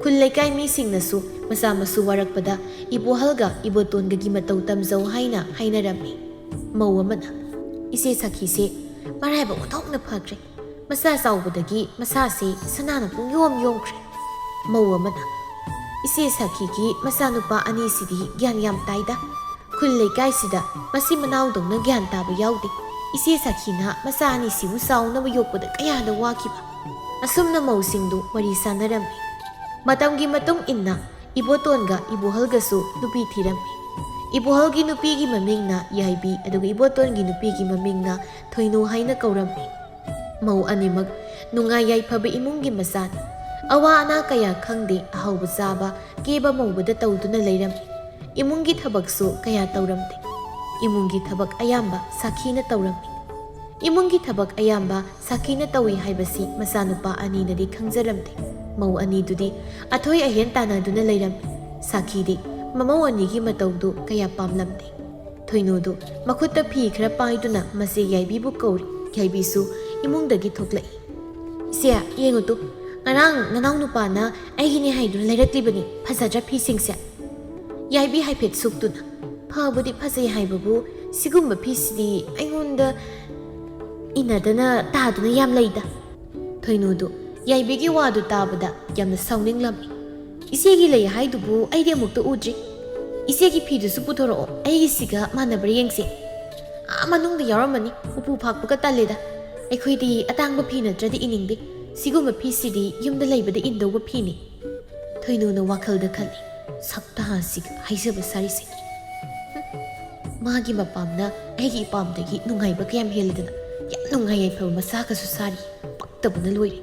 ꯈꯨꯜ ꯂꯩꯀꯥꯏ ꯃꯤꯁꯤꯡꯅꯁꯨ ꯃꯆꯥ ꯃꯁꯨ ꯋꯥꯔꯛꯄꯗ 이보할과 이보ꯇꯣꯟꯒꯒꯤ ꯃꯇꯧ ꯇꯝꯖꯧ ꯍꯥꯏꯅ ꯍꯥꯏꯅꯔꯝꯃꯤ ꯃꯧ ꯑꯃꯅ ꯏꯆꯦ ꯁꯥꯈꯤꯁꯦ ꯃꯔꯥꯏꯕꯛ ꯑꯣꯟꯊꯣꯛꯅ ꯐꯈ꯭ꯔꯦ ꯃꯆꯥ ꯆꯥꯎꯕꯗꯒꯤ ꯃꯁꯥꯁꯦ ꯁꯅꯥꯅ ꯄꯨꯡꯌꯣꯝ ꯌꯣꯝꯈ꯭ꯔꯦ ꯃꯧ ꯑꯃꯅ ꯏꯆꯦ ꯁꯥꯈꯤꯒꯤ ꯃꯆꯥꯅꯨꯄꯥ ꯑꯅꯤꯁꯤꯗꯤ ꯒ꯭ꯌꯥꯟ ꯌꯥꯝ ꯇꯥꯏꯗ ꯈꯨꯜ ꯂꯩꯀꯥꯏꯁꯤꯗ ꯃꯁꯤ ꯃꯅꯥꯎꯗꯧꯅ ꯒ꯭ꯌꯥꯟ ꯇꯥꯕ ꯌꯥꯎꯗꯦ ꯏꯆꯦ ꯁꯥꯈꯤꯅ ꯃꯆꯥ ꯑꯅꯤꯁꯤꯕꯨ ꯆꯥꯎꯅꯕ ꯌꯣꯛꯄꯗ ꯀꯌꯥꯗ ꯋꯥꯈꯤꯕ ꯑꯁꯨꯝꯅ ꯃꯧꯁꯤꯡꯗꯨ ꯋꯥꯔꯤ ꯁꯥꯟꯅꯔꯝꯃꯤ ꯃꯇꯝꯒꯤ ꯃꯇꯨꯡ ꯏꯟꯅ 이보ꯇꯣꯟꯒ 이보할ꯒꯁꯨ ꯅꯨꯄꯤ ꯊꯤꯔꯝꯃꯤ 이보할ꯒꯤ ꯅꯨꯄꯤꯒꯤ ꯃꯃꯤꯡꯅ ꯌꯥꯏꯕꯤ ꯑꯗꯨꯒ 이보ꯇꯣꯟꯒꯤ ꯅꯨꯄꯤꯒꯤ ꯃꯃꯤꯡꯅ ꯊꯣꯏꯅꯨ ꯍꯥꯏꯅ ꯀꯧꯔꯝꯃꯤ ꯃꯧ ꯑꯅꯤꯃꯛ ꯅꯨꯡꯉꯥꯏ ꯌꯥꯏꯐꯕ ꯏꯃꯨꯡꯒꯤ ꯃꯆꯥꯅꯤ ꯑꯋꯥ ꯑꯅꯥ ꯀꯌꯥ ꯈꯪꯗꯦ ꯑꯍꯥꯎꯕ ꯆꯥꯕ ꯀꯦꯕ ꯃꯧꯕꯗ ꯇꯧꯗꯨꯅ ꯂꯩꯔꯝꯃꯤ ꯏꯃꯨꯡꯒꯤ ꯊꯕꯛꯁꯨ ꯀꯌꯥ ꯇꯧꯔꯝꯗꯦ꯫ ꯏꯃꯨꯡꯒꯤ ꯊꯕꯛ ꯑꯌꯥꯝꯕ ꯁꯥꯈꯤꯅ ꯇꯧꯔꯝꯃꯤ꯫ ꯏꯃꯨꯡꯒꯤ ꯊꯕꯛ ꯑꯌꯥꯝꯕ ꯁꯥꯈꯤꯅ ꯇꯧꯏ ꯍꯥꯏꯕꯁꯤ ꯃꯆꯥꯅꯨꯄꯥ ꯑꯅꯤꯅꯗꯤ ꯈꯪꯖꯔꯝꯗꯦ꯫ ꯃꯧ ꯑꯅꯤꯗꯨꯗꯤ ꯑꯊꯣꯏ ꯑꯍꯦꯟ ꯇꯥꯟꯅꯗꯨꯅ ꯂꯩꯔꯝꯃꯤ꯫ ꯁꯥꯈꯤꯗꯤ ꯃꯃꯧ ꯑꯅꯤꯒꯤ ꯃꯇꯧꯗꯨ ꯀꯌా ꯄꯥꯝꯂꯝꯗꯦ꯫ ꯊꯣꯏꯅꯨꯗꯨ ꯃꯈꯨꯠꯇ ꯐꯤ ꯈꯔ ꯄꯥꯏꯗꯨꯅ ꯃꯆꯦ ꯌꯥꯏꯕꯤꯕꯨ ꯀꯧꯔꯤ꯫ ꯌꯥꯏꯕꯤꯁꯨ ꯏꯃꯨꯡꯗꯒꯤ ꯊꯣꯛꯂꯛꯏ꯫ ꯏꯆꯦ ꯌꯦꯡꯉꯨꯇꯨ, ꯉꯔꯥꯡ ꯅꯅꯥꯎ ꯅꯨꯄꯥꯅ ꯑꯩꯒꯤꯅꯦ ꯍꯥꯏꯗꯨꯅ ꯂꯩꯔꯛꯂꯤꯕꯅꯤ ꯐꯖꯗ꯭ꯔ ꯐꯤꯁꯤꯡꯁꯦ? ꯌꯥꯏꯕꯤ ꯍꯥꯏꯐꯦꯠ ꯁꯨꯛꯇꯨꯅ, ꯐꯕꯨꯗꯤ ꯐꯖꯩ ꯍꯥꯏꯕꯕꯨ ꯁꯤꯒꯨꯝꯕ ꯐꯤꯁꯤꯗꯤ ꯑꯩꯉꯣꯟꯗ ꯏꯅꯗꯅ ꯇꯥꯗꯨꯅ ꯌꯥꯝ ꯂꯩꯗ꯫ ꯊꯣꯏꯅꯨꯗꯨ ꯌꯥꯏꯕꯤꯒꯤ ꯋꯥꯗꯨ ꯇꯥꯕꯗ ꯌꯥꯝꯅ ꯁꯥꯎꯅꯤꯡꯂꯝꯃꯤ꯫ ꯏꯆꯦꯒꯤ ꯂꯩ ꯍꯥꯏꯗꯨꯕꯨ ꯑꯩꯗꯤ ꯑꯃꯨꯛꯇ ꯎꯗ꯭ꯔꯤ꯫ ꯏꯆꯦꯒꯤ ꯐꯤꯗꯨꯁꯨ ꯄꯨꯊꯣꯔꯛꯑꯣ, ꯑꯩꯒꯤꯁꯤꯒ ꯃꯥꯟꯅꯕ꯭ꯔꯥ ꯌꯦꯡꯁꯤ꯫ ꯃꯅꯨꯡꯗ ꯌꯥꯎꯔꯝꯃꯅꯤ, ꯎꯄꯨ ꯐꯥꯛꯄꯒ ꯇꯜꯂꯦꯗ꯫ ꯑꯩꯈꯣꯏꯗꯤ ꯑꯇꯥꯡꯕ ꯐꯤ ꯅꯠꯇ꯭ꯔꯗꯤ ꯏꯅꯤꯡꯗꯦ꯫ ꯁꯤꯒꯨꯝꯕ ꯐꯤꯁꯤꯗꯤ ꯌꯨꯝꯗ ꯂꯩꯕꯗ ꯏꯟꯗꯧꯕ ꯐꯤꯅꯤ꯫ ꯊꯣꯏꯅꯨꯅ ꯋꯥꯈꯜꯗ ꯈꯜꯂꯤ, ꯁꯛꯇꯥꯁꯤꯒ ꯍꯩꯖꯕ ꯁꯥꯔꯤꯁꯦ꯫ ꯃꯥꯒꯤ ꯃꯄꯥꯝꯅ ꯑꯩꯒꯤ ꯏꯄꯥꯝꯗꯒꯤ ꯅꯨꯡꯉꯥꯏꯕ ꯀꯌꯥꯝ ꯍꯦꯜꯂꯗꯅ ꯌꯥꯝ ꯅꯨꯡꯉꯥꯏ ꯌꯥꯏꯐꯕ ꯃꯆꯥꯒꯁꯨ ꯁꯥꯔꯤ, ꯄꯛꯇꯕꯅ ꯂꯣꯏꯔꯦ꯫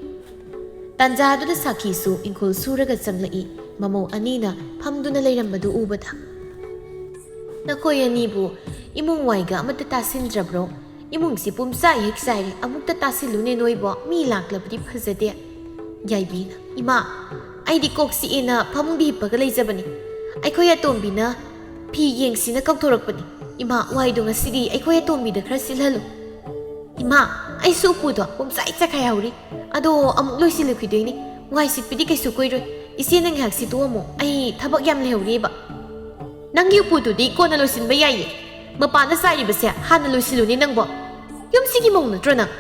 ꯇꯥꯟꯖꯥꯗꯨꯗ ꯁꯥꯈꯤꯁꯨ ꯏꯪꯈꯣꯜ ꯁꯨꯔꯒ ꯆꯪꯂꯛꯏ꯫ ꯃꯃꯧ ꯑꯅꯤꯅ ꯐꯝꯗꯨꯅ ꯂꯩꯔꯝꯕꯗꯨ ꯎꯕꯗ, ꯅꯈꯣꯏ ꯑꯅꯤꯕꯨ ꯏꯃꯨꯡ ꯋꯥꯏꯒ ꯑꯃꯠꯇ ꯇꯥꯁꯤꯟꯗ꯭ꯔꯕ꯭ꯔꯣ? ꯏꯃꯨꯡꯁꯤ ꯄꯨꯝꯆꯥꯏ ꯍꯦꯛ ꯆꯥꯏꯔꯦ, ꯑꯃꯨꯛꯇ ꯇꯥꯁꯤꯜꯂꯨꯅꯦ ꯅꯣꯏꯕꯣ, ꯃꯤ ꯂꯥꯛꯂꯕꯗꯤ ꯐꯖꯗꯦ꯫ ꯌꯥꯏꯕꯤꯅ, ꯏꯃꯥ ꯑꯩꯗꯤ ꯀꯣꯛ ꯆꯤꯛꯑꯦꯅ ꯐꯃꯨꯡꯗ ꯍꯤꯞꯄꯒ ꯂꯩꯖꯕꯅꯤ꯫ ꯑꯩꯈꯣꯏ ꯑꯇꯣꯝꯕꯤꯅ ꯐꯤ ꯌꯦꯡꯁꯤꯅ ꯀꯧꯊꯣꯔꯛꯄꯅꯤ꯫ ꯏꯃꯥ ꯋꯥꯏꯗꯣ ꯉꯁꯤꯗꯤ ꯑꯩꯈꯣꯏ ꯑꯇꯣꯝꯕꯤꯗ ꯈꯔ ꯁꯤꯜꯍꯜꯂꯨ꯫ ꯏꯃꯥ ꯑꯩꯁꯨ ꯎꯄꯨꯗꯣ ꯄꯨꯝꯆꯥꯏ ꯆꯈꯥꯏꯍꯧꯔꯤ, ꯑꯗꯣ ꯑꯃꯨꯛ ꯂꯣꯏꯁꯤꯜꯂꯨꯈꯤꯗꯣꯏꯅꯤ꯫ ꯋꯥꯏ ꯁꯤꯠꯄꯗꯤ ꯀꯩꯁꯨ ꯀꯨꯏꯔꯣꯏ, ꯏꯆꯦꯅ ꯉꯥꯏꯍꯥꯛ ꯁꯤꯠꯇꯣꯛꯑꯝꯃꯣ, ꯑꯩ ꯊꯕꯛ ꯌꯥꯝ ꯂꯩꯍꯧꯔꯤꯕ꯫ ꯅꯪꯒꯤ ꯎꯄꯨꯗꯨꯗꯤ ꯀꯣꯟꯅ ꯂꯣꯏꯁꯤꯟꯕ ꯌꯥꯏꯌꯦ, ꯃꯄꯥꯟꯗ ꯆꯥꯏꯔꯤꯕꯁꯦ ꯍꯥꯟꯅ ꯂꯣꯏꯁꯤꯜꯂꯨꯅꯦ ꯅꯪꯕꯣ꯫ ꯌꯨꯝꯁꯤꯒꯤ ꯃꯧ ꯅꯠꯇ꯭ꯔꯣ ꯅꯪ?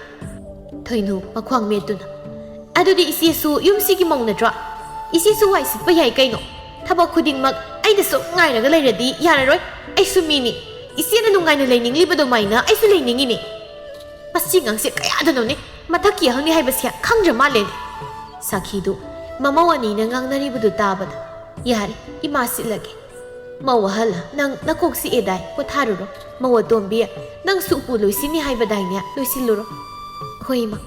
ꯊꯣꯏꯅꯨ ꯃꯈ꯭ꯋꯥꯡ ꯃꯦꯠꯇꯨꯅ, ꯑꯗꯨꯗꯤ ꯏꯆꯦꯁꯨ ꯌꯨꯝꯁꯤꯒꯤ ꯃꯧ ꯅꯠꯇ꯭ꯔꯣ? ꯏꯆꯦꯁꯨ ꯋꯥꯏ ꯁꯤꯠꯄ ꯌꯥꯏ ꯀꯩꯅꯣ꯫ ꯊꯕꯛ ꯈꯨꯗꯤꯡꯃꯛ ꯑꯩꯅ ꯁꯨꯝ ꯉꯥꯏꯔꯒ ꯂꯩꯔꯗꯤ ꯌꯥꯔꯔꯣꯏ꯫ ꯑꯩꯁꯨ ꯃꯤꯅꯤ, ꯏꯆꯦꯅ ꯅꯨꯡꯉꯥꯏꯅ ꯂꯩꯅꯤꯡꯂꯤꯕꯗꯨꯃꯥꯏꯅ ꯑꯩꯁꯨ ꯂꯩꯅꯤꯡꯉꯤꯅꯤ꯫ ꯃꯁꯤ ꯉꯥꯡꯁꯦ ꯀꯌꯥꯗꯅꯣꯅꯦ, ꯃꯊꯛꯀꯤ ꯑꯍꯜꯅꯤ ꯍꯥꯏꯕꯁꯦ ꯈꯪꯗ꯭ꯔ ꯃꯥꯜꯂꯦꯅꯦ꯫ ꯁꯥꯈꯤꯗꯨ ꯃꯃꯧ ꯑꯅꯤꯅ ꯉꯥꯡꯅꯔꯤꯕꯗꯨ ꯇꯥꯕꯗ, ꯌꯥꯔꯦ ꯏꯃꯥ ꯁꯤꯠꯂꯒꯦ꯫ ꯃꯧ ꯑꯍꯜ, ꯅꯪ ꯅꯀꯣꯛ ꯆꯤꯛꯑꯦꯗꯥꯏ, ꯄꯣꯊꯥꯔꯨꯔꯣ꯫ ꯃꯧ ꯑꯇꯣꯝꯕꯤ, ꯅꯪꯁꯨ ꯎꯄꯨ ꯂꯣꯏꯁꯤꯟꯅꯤ ꯍꯥꯏꯕꯗꯥꯏꯅꯦ, ꯂꯣꯏꯁꯤꯜꯂꯨꯔꯣ꯫ ꯍꯣꯏ ꯏꯃꯥ꯫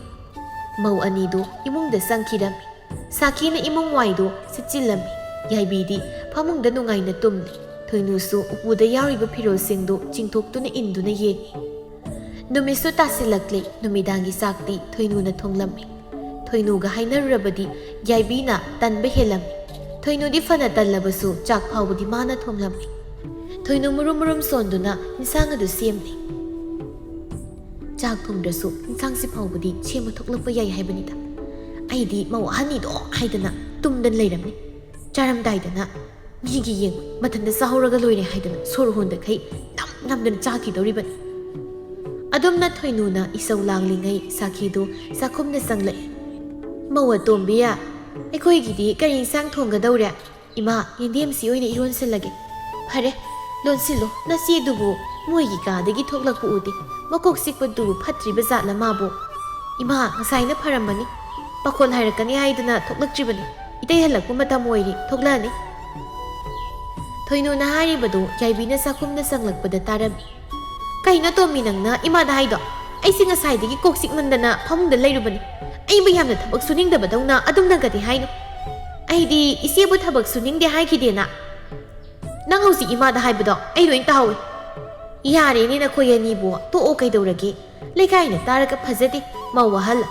ꯃꯧ ꯑꯅꯤꯗꯨ ꯏꯃꯨꯡꯗ ꯆꯪꯈꯤꯔꯝꯃꯤ꯫ ꯁꯥꯈꯤꯅ ꯏꯃꯨꯡ ꯋꯥꯏꯗꯨ ꯁꯤꯠꯆꯤꯜꯂꯝꯃꯤ꯫ ꯌꯥꯏꯕꯤꯗꯤ ꯐꯃꯨꯡꯗ ꯅꯨꯡꯉꯥꯏꯅ ꯇꯨꯝꯂꯤ꯫ ꯊꯣꯏꯅꯨꯁꯨ ꯎꯄꯨꯗ ꯌꯥꯎꯔꯤꯕ ꯐꯤꯔꯣꯜꯁꯤꯡꯗꯨ ꯆꯤꯡꯊꯣꯛꯇꯨꯅ ꯏꯟꯗꯨꯅ ꯌꯦꯡꯉꯤ꯫ ꯅꯨꯃꯤꯠꯁꯨ ꯇꯥꯁꯤꯜꯂꯛꯂꯤ꯫ ꯅꯨꯃꯤꯗꯥꯡꯒꯤ ꯆꯥꯛꯇꯤ ꯊꯣꯏꯅꯨꯅ ꯊꯣꯡꯂꯝꯃꯤ꯫ ꯊꯣꯏꯅꯨꯒ ꯍꯥꯏꯅꯔꯨꯔꯕꯗꯤ ꯌꯥꯏꯕꯤꯅ ꯇꯟꯕ ꯍꯦꯜꯂꯝꯃꯤ꯫ ꯊꯣꯏꯅꯨꯗꯤ ꯐꯅ ꯇꯜꯂꯕꯁꯨ ꯆꯥꯛ ꯐꯥꯎꯕꯗꯤ ꯃꯥꯅ ꯊꯣꯡꯂꯝꯃꯤ꯫ ꯊꯣꯏꯅꯨ ꯃꯨꯔꯨꯝ ꯃꯨꯔꯨꯝ ꯁꯣꯟꯗꯨꯅ ꯏꯟꯁꯥꯡ ꯑꯗꯨ ꯁꯦꯝꯂꯤ꯫ ꯆꯥꯛ ꯊꯣꯡꯗ꯭ꯔꯁꯨ ꯏꯟꯁꯥꯡꯁꯤ ꯐꯥꯎꯕꯗꯤ ꯁꯦꯝꯕ ꯊꯣꯛꯂꯛꯄ ꯌꯥꯏ ꯍꯥꯏꯕꯅꯤꯗ꯫ ꯑꯩꯗꯤ ꯃꯧ ꯑꯍꯟꯅꯤꯗꯣ ꯍꯥꯏꯗꯅ ꯇꯨꯝꯗꯅ ꯂꯩꯔꯝꯃꯤ꯫ ꯆꯥꯔꯝꯗꯥꯏꯗꯅ ꯃꯤꯒꯤ ꯌꯦꯡꯕ ꯃꯊꯟꯇ ꯆꯥꯍꯧꯔꯒ ꯂꯣꯏꯔꯦ ꯍꯥꯏꯗꯅ ꯁꯣꯔ ꯍꯣꯟꯗꯈꯩ ꯅꯝꯗꯅ ꯆꯥꯈꯤꯗꯧꯔꯤꯕꯅꯤ꯫ ꯑꯗꯨꯝꯅ ꯊꯣꯏꯅꯨꯅ ꯏꯁꯧ ꯂꯥꯡꯂꯤꯉꯩ ꯁꯥꯈꯤꯗꯨ ꯆꯥꯛꯈꯨꯝꯗ ꯆꯪꯂꯛꯏ꯫ ꯃꯧ ꯑꯇꯣꯝꯕꯤ, ꯑꯩꯈꯣꯏꯒꯤꯗꯤ ꯀꯔꯤ ꯏꯟꯁꯥꯡ ꯊꯣꯡꯒꯗꯧꯔꯦ? ꯏꯃꯥ ꯌꯦꯟꯗꯦꯝꯁꯤ ꯑꯣꯏꯅ ꯏꯔꯣꯟꯁꯤꯜꯂꯒꯦ꯫ ꯐꯔꯦ ꯂꯣꯟꯁꯤꯜꯂꯣ, ꯅꯆꯦꯗꯨꯕꯨ ꯃꯣꯏꯒꯤ ꯀꯥꯗꯒꯤ ꯊꯣꯛꯂꯛꯄ ꯎꯗꯦ꯫ ꯃꯀꯣꯛ ꯆꯤꯛꯄꯗꯨ ꯐꯠꯇ꯭ꯔꯤꯕ ꯖꯥꯠꯂ ꯃꯥꯕꯨ? ꯏꯃꯥ ꯉꯁꯥꯏꯅ ꯐꯔꯝꯃꯅꯤ, ꯄꯥꯈꯣꯟ ꯍꯥꯏꯔꯛꯀꯅꯤ ꯍꯥꯏꯗꯨꯅ ꯊꯣꯛꯂꯛꯇ꯭ꯔꯤꯕꯅꯤ꯫ ꯏꯇꯩ ꯍꯜꯂꯛꯄ ꯃꯇꯝ ꯑꯣꯏꯔꯤ, ꯊꯣꯛꯂꯛꯑꯅꯤ꯫ ꯊꯣꯏꯅꯨꯅ ꯍꯥꯏꯔꯤꯕꯗꯨ ꯌꯥꯏꯕꯤꯅ ꯆꯥꯛꯈꯨꯝꯗ ꯆꯪꯂꯛꯄꯗ ꯇꯥꯔꯝꯃꯤ꯫ ꯀꯩꯅꯣ ꯇꯣꯝꯃꯤ ꯅꯪꯅ ꯏꯃꯥꯗ ꯍꯥꯏꯗꯣ? ꯑꯩꯁꯦ ꯉꯁꯥꯏꯗꯒꯤ ꯀꯣꯛ ꯆꯤꯛꯃꯟꯗꯅ ꯐꯃꯨꯡꯗ ꯂꯩꯔꯨꯕꯅꯤ꯫ ꯑꯩꯕꯨ ꯌꯥꯝꯅ ꯊꯕꯛ ꯁꯨꯅꯤꯡꯗꯕꯗꯧꯅ ꯑꯗꯨꯝꯅꯒꯗꯤ ꯍꯥꯏꯅꯨ꯫ ꯑꯩꯗꯤ ꯏꯆꯦꯕꯨ ꯊꯕꯛ ꯁꯨꯅꯤꯡꯗꯦ ꯍꯥꯏꯈꯤꯗꯦꯅ꯫ ꯅꯪ ꯍꯧꯖꯤꯛ ꯏꯃꯥꯗ ꯍꯥꯏꯕꯗꯣ ꯑꯩ ꯂꯣꯏ ꯇꯥꯍꯧꯏ꯫ ꯌꯥꯔꯦꯅꯦ ꯅꯈꯣꯏ ꯑꯅꯤꯕꯨ, ꯇꯣꯛꯑꯣ ꯀꯩꯗꯧꯔꯒꯦ? ꯂꯩꯀꯥꯏꯅ ꯇꯥꯔꯒ ꯐꯖꯗꯦ꯫ ꯃꯧ ꯑꯍꯜ,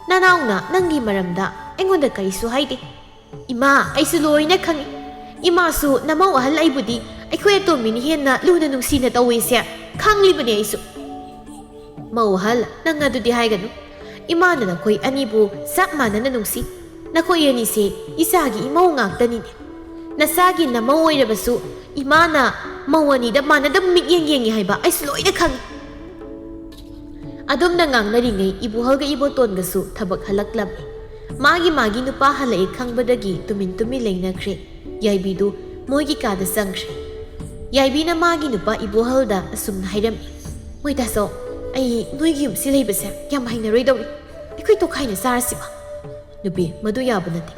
ꯅꯅꯥꯎꯅ ꯅꯪꯒꯤ ꯃꯔꯝꯗ ꯑꯩꯉꯣꯟꯗ ꯀꯔꯤꯁꯨ ꯍꯥꯏꯗꯦ꯫ ꯏꯃꯥ ꯑꯩꯁꯨ ꯂꯣꯏꯅ ꯈꯪꯏ꯫ ꯏꯃꯥꯁꯨ ꯅꯃꯧ ꯑꯍꯜ ꯑꯩꯕꯨꯗꯤ ꯑꯩꯈꯣꯏ ꯑꯇꯣꯝꯕꯤꯅ ꯍꯦꯟꯅ ꯂꯨꯅ ꯅꯨꯡꯁꯤꯅ ꯇꯧꯏꯁꯦ ꯈꯪꯂꯤꯕꯅꯤ ꯑꯩꯁꯨ꯫ ꯃꯧ ꯑꯍꯜ, ꯅꯪ ꯑꯗꯨꯗꯤ ꯍꯥꯏꯒꯅꯨ꯫ ꯏꯃꯥꯅ ꯅꯈꯣꯏ ꯑꯅꯤꯕꯨ ꯆꯞ ꯃꯥꯟꯅꯅ ꯅꯨꯡꯁꯤ꯫ ꯅꯈꯣꯏ ꯑꯅꯤꯁꯦ ꯏꯆꯥꯒꯤ ꯏꯃꯧ ꯉꯥꯛꯇꯅꯤꯅꯦ꯫ ꯅꯆꯥꯒꯤ ꯅꯃꯧ ꯑꯣꯏꯔꯕꯁꯨ ꯏꯃꯥꯅ ꯃꯧ ꯑꯅꯤꯗ ꯃꯥꯟꯅꯗꯕ ꯃꯤꯠꯌꯦꯡ ꯌꯦꯡꯉꯤ ꯍꯥꯏꯕ ꯑꯩꯁꯨ ꯂꯣꯏꯅ ꯈꯪꯏ꯫ ꯑꯗꯨꯝꯅ ꯉꯥꯡꯅꯔꯤꯉꯩ ꯏꯕꯨꯍꯜꯒ ꯏꯕꯣꯇꯣꯟꯒꯁꯨ ꯊꯕꯛ ꯍꯜꯂꯛꯂꯝꯃꯤ꯫ ꯃꯥꯒꯤ ꯅꯨꯄꯥ ꯍꯜꯂꯛꯏ ꯈꯪꯕꯗꯒꯤ ꯇꯨꯃꯤꯟ ꯂꯩꯅꯈ꯭ꯔꯦ꯫ ꯌꯥꯏꯕꯤꯗꯨ ꯃꯣꯏꯒꯤ ꯀꯥꯗ ꯆꯪꯈ꯭ꯔꯦ꯫ ꯌꯥꯏꯕꯤꯅ ꯃꯥꯒꯤ ꯅꯨꯄꯥ ꯏꯕꯣꯍꯜꯗ ꯑꯁꯨꯝꯅ ꯍꯥꯏꯔꯝꯃꯤ꯫ ꯃꯣꯏꯇꯥꯆꯧ, ꯑꯩ ꯅꯣꯏꯒꯤ ꯌꯨꯝꯁꯤ ꯂꯩꯕꯁꯦ ꯌꯥꯝ ꯍꯩꯅꯔꯣꯏꯗꯧꯔꯤ꯫ ꯑꯩꯈꯣꯏ ꯇꯣꯈꯥꯏꯅ ꯆꯥꯔꯁꯤꯕ? ꯅꯨꯄꯤ, ꯃꯗꯨ ꯌꯥꯕ ꯅꯠꯇꯦ꯫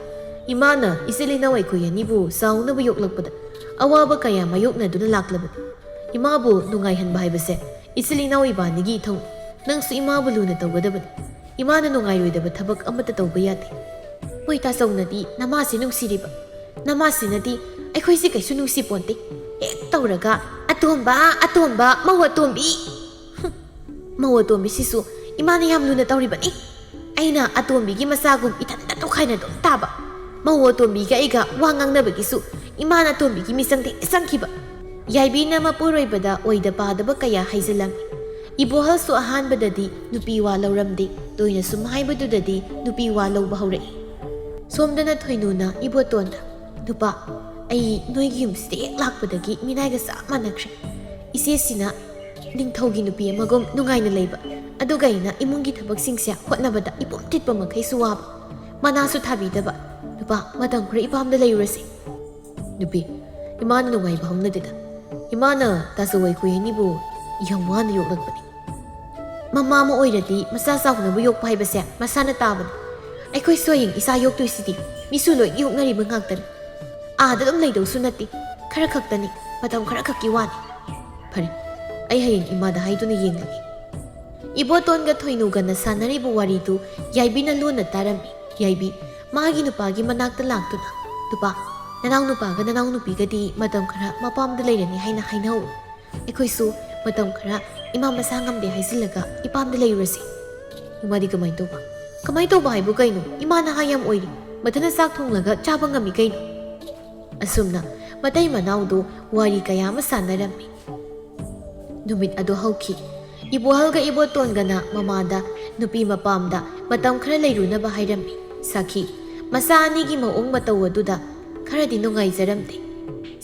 ꯏꯃꯥꯅ ꯏꯆꯤꯜ ꯏꯅꯥꯎ ꯑꯩꯈꯣꯏ ꯑꯅꯤꯕꯨ ꯆꯥꯎꯅꯕ ꯌꯣꯛꯂꯛꯄꯗ ꯑꯋꯥꯕ ꯀꯌꯥ ꯃꯥꯌꯣꯛꯅꯗꯨꯅ ꯂꯥꯛꯂꯕꯅꯤ꯫ ꯏꯃꯥꯕꯨ ꯅꯨꯡꯉꯥꯏꯍꯟꯕ ꯍꯥꯏꯕꯁꯦ ꯏꯆꯤꯜ ꯏꯅꯥꯎ ꯏꯕꯥꯅꯤꯒꯤ ꯏꯊꯧꯅꯤ꯫ ꯅꯪꯁꯨ ꯏꯃꯥꯕꯨ ꯂꯨꯅ ꯇꯧꯒꯗꯕꯅꯤ꯫ ꯏꯃꯥꯅ ꯅꯨꯡꯉꯥꯏꯔꯣꯏꯗꯕ ꯊꯕꯛ ꯑꯃꯠꯇ ꯇꯧꯕ ꯌꯥꯗꯦ꯫ ꯃꯣꯏ ꯇꯥꯆꯧꯅꯗꯤ ꯅꯃꯥꯁꯤ ꯅꯨꯡꯁꯤꯔꯤꯕ, ꯅꯃꯥꯁꯤꯅꯗꯤ ꯑꯩꯈꯣꯏꯁꯤ ꯀꯩꯁꯨ ꯅꯨꯡꯁꯤꯄꯣꯟꯇꯦ꯫ ꯍꯦꯛ ꯇꯧꯔꯒ ꯑꯇꯣꯝꯕ ꯃꯧ ꯑꯇꯣꯝꯕꯤ. ꯃꯧ ꯑꯇꯣꯝꯕꯤꯁꯤꯁꯨ ꯏꯃꯥꯅ ꯌꯥꯝ ꯂꯨꯅ ꯇꯧꯔꯤꯕꯅꯤ. ꯑꯩꯅ ꯑꯇꯣꯝꯕꯤꯒꯤ ꯃꯆꯥꯒꯨꯝ ꯏꯊꯟꯇ ꯇꯣꯈꯥꯏꯅ ꯑꯗꯨꯝ ꯇꯥꯕ. ꯃꯧ ꯑꯇꯣꯝꯕꯤꯒ ꯑꯩꯒ ꯋꯥ ꯉꯥꯡꯅꯕꯒꯤꯁꯨ ꯏꯃꯥꯅ ꯑꯇꯣꯝꯕꯤꯒꯤ ꯃꯤꯆꯪꯗ ꯆꯪꯈꯤꯕ. ꯌꯥꯏꯕꯤꯅ ꯃꯄꯨꯔꯣꯏꯕꯗ ꯑꯣꯏꯗ ꯄꯥꯗꯕ ꯀꯌꯥ ꯍꯥꯏꯖꯤꯜꯂꯝꯃꯤ. ꯏꯕꯣꯍꯜꯁꯨ ꯑꯍꯥꯟꯕꯗꯗꯤ ꯅꯨꯄꯤ ꯋꯥ ꯂꯧꯔꯝꯗꯦ. ꯇꯣꯏꯅ ꯁꯨꯝ ꯍꯥꯏꯕꯗꯨꯗꯗꯤ ꯅꯨꯄꯤ ꯋꯥ ꯂꯧꯕ ꯍꯧꯔꯛꯏ. ꯁꯣꯝꯗꯅ ꯊꯣꯏꯅꯨꯅ ꯏꯕꯣꯇꯣꯟꯗ, ꯅꯨꯄꯥ, ꯑꯩ ꯅꯣꯏꯒꯤ ꯌꯨꯝꯁꯤꯗ ꯍꯦꯛ ꯂꯥꯛꯄꯗꯒꯤ ꯃꯤꯅꯥꯏꯒ ꯆꯞ ꯃꯥꯟꯅꯈ꯭ꯔꯦ. ꯏꯆꯦꯁꯤꯅ ꯅꯤꯡꯊꯧꯒꯤ ꯅꯨꯄꯤ ꯑꯃꯒꯨꯝ ꯅꯨꯡꯉꯥꯏꯅ ꯂꯩꯕ. ꯑꯗꯨꯒ ꯑꯩꯅ ꯏꯃꯨꯡꯒꯤ ꯊꯕꯛꯁꯤꯡꯁꯦ ꯍꯣꯠꯅꯕꯗ ꯏꯄꯣꯝ ꯇꯤꯠꯄ ꯃꯈꯩꯁꯨ ꯋꯥꯕ. ꯃꯅꯥꯁꯨ ꯊꯥꯕꯤꯗꯕ. ꯅꯨꯄꯥ, ꯃꯇꯝ ꯈꯔ ꯏꯄꯥꯝꯗ ꯂꯩꯔꯨꯔꯁꯤ. ꯅꯨꯄꯤ, ꯏꯃꯥꯅ ꯅꯨꯡꯉꯥꯏꯕ ꯍꯧꯅꯗꯦꯗ. ꯏꯃꯥꯅ ꯇꯥꯆꯧ ꯑꯩꯈꯣꯏ ꯑꯅꯤꯕꯨ ꯌꯥꯝ ꯋꯥꯅ ꯌꯣꯛꯂꯛꯄꯅꯤ. ꯃꯃꯥ ꯑꯃ ꯑꯣꯏꯔꯗꯤ ꯃꯆꯥ ꯆꯥꯎꯅꯕ ꯌꯣꯛꯄ ꯍꯥꯏꯕꯁꯦ ꯃꯁꯥꯅ ꯇꯥꯕꯅꯤ. ꯑꯩꯈꯣꯏꯁꯨ ꯍꯌꯦꯡ ꯏꯆꯥ ꯌꯣꯛꯇꯣꯏꯁꯤꯗꯤ ꯃꯤꯁꯨ ꯂꯣꯏ ꯌꯣꯛꯅꯔꯤꯕ ꯉꯥꯛꯇꯅꯤ. ꯑꯥꯗ ꯑꯗꯨꯝ ꯂꯩꯗꯧꯁꯨ ꯅꯠꯇꯦ. ꯈꯔ ꯈꯛꯇꯅꯤ, ꯃꯇꯝ ꯈꯔ ꯈꯛꯀꯤ ꯋꯥꯅꯤ. ꯐꯔꯦ, ꯑꯩ ꯍꯌꯦꯡ ꯏꯃꯥꯗ ꯍꯥꯏꯗꯨꯅ ꯌꯦꯡꯂꯒꯦ. ꯏꯕꯣꯇꯣꯟꯒ ꯊꯣꯏꯅꯨꯒꯅ ꯁꯥꯟꯅꯔꯤꯕ ꯋꯥꯔꯤꯗꯨ ꯌꯥꯏꯕꯤꯅ ꯂꯣꯟꯅ ꯇꯥꯔꯝꯃꯤ. ꯌꯥꯏꯕꯤ ꯃꯥꯒꯤ ꯅꯨꯄꯥꯒꯤ ꯃꯅꯥꯛꯇ ꯂꯥꯛꯇꯨꯅ, ꯅꯨꯄꯥ, ꯅꯅꯥꯎ ꯅꯨꯄꯥꯒ ꯅꯅꯥꯎ ꯅꯨꯄꯤꯒꯗꯤ ꯃꯇꯝ ꯈꯔ ꯃꯄꯥꯝꯗ ꯂꯩꯔꯅꯤ ꯍꯥꯏꯅ ꯍꯥꯏꯅꯍꯧ. ꯑꯩꯈꯣꯏꯁꯨ ꯃꯇꯝ ꯈꯔ ꯏꯃꯥ ꯃꯁꯥ ꯉꯝꯗꯦ ꯍꯥꯏꯖꯤꯜꯂꯒ ꯏꯄꯥꯝꯗ ꯂꯩꯔꯨꯔꯁꯤ. ꯏꯃꯥꯗꯤ ꯀꯃꯥꯏꯅ ꯇꯧꯕ? ꯀꯃꯥꯏꯅ ꯇꯧꯕ ꯍꯥꯏꯕꯨ ꯀꯩꯅꯣ? ꯏꯃꯥ ꯅꯍꯥ ꯌꯥꯝ ꯑꯣꯏꯔꯤ. ꯃꯊꯟꯇ ꯆꯥꯛ ꯊꯣꯡꯂꯒ ꯆꯥꯕ ꯉꯝꯃꯤ ꯀꯩꯅꯣ. ꯑꯁꯨꯝꯅ ꯃꯇꯩ ꯃꯅꯥꯎꯗꯨ ꯋꯥꯔꯤ ꯀꯌꯥ ꯑꯃ ꯁꯥꯟꯅꯔꯝꯃꯤ. ꯅꯨꯃꯤꯠ ꯑꯗꯨ ꯍꯧꯈꯤ. ꯏꯕꯣꯍꯜꯒ ꯏꯕꯣꯇꯣꯟꯒꯅ ꯃꯃꯥꯗ ꯅꯨꯄꯤ ꯃꯄꯥꯝꯗ ꯃꯇꯝ ꯈꯔ ꯂꯩꯔꯨꯅꯕ ꯍꯥꯏꯔꯝꯃꯤ. ꯁꯥꯈꯤ ꯃꯆꯥ ꯑꯅꯤꯒꯤ ꯃꯑꯣꯡ ꯃꯇꯧ ꯑꯗꯨꯗ ꯈꯔꯗꯤ ꯅꯨꯡꯉꯥꯏꯖꯔꯝꯗꯦ.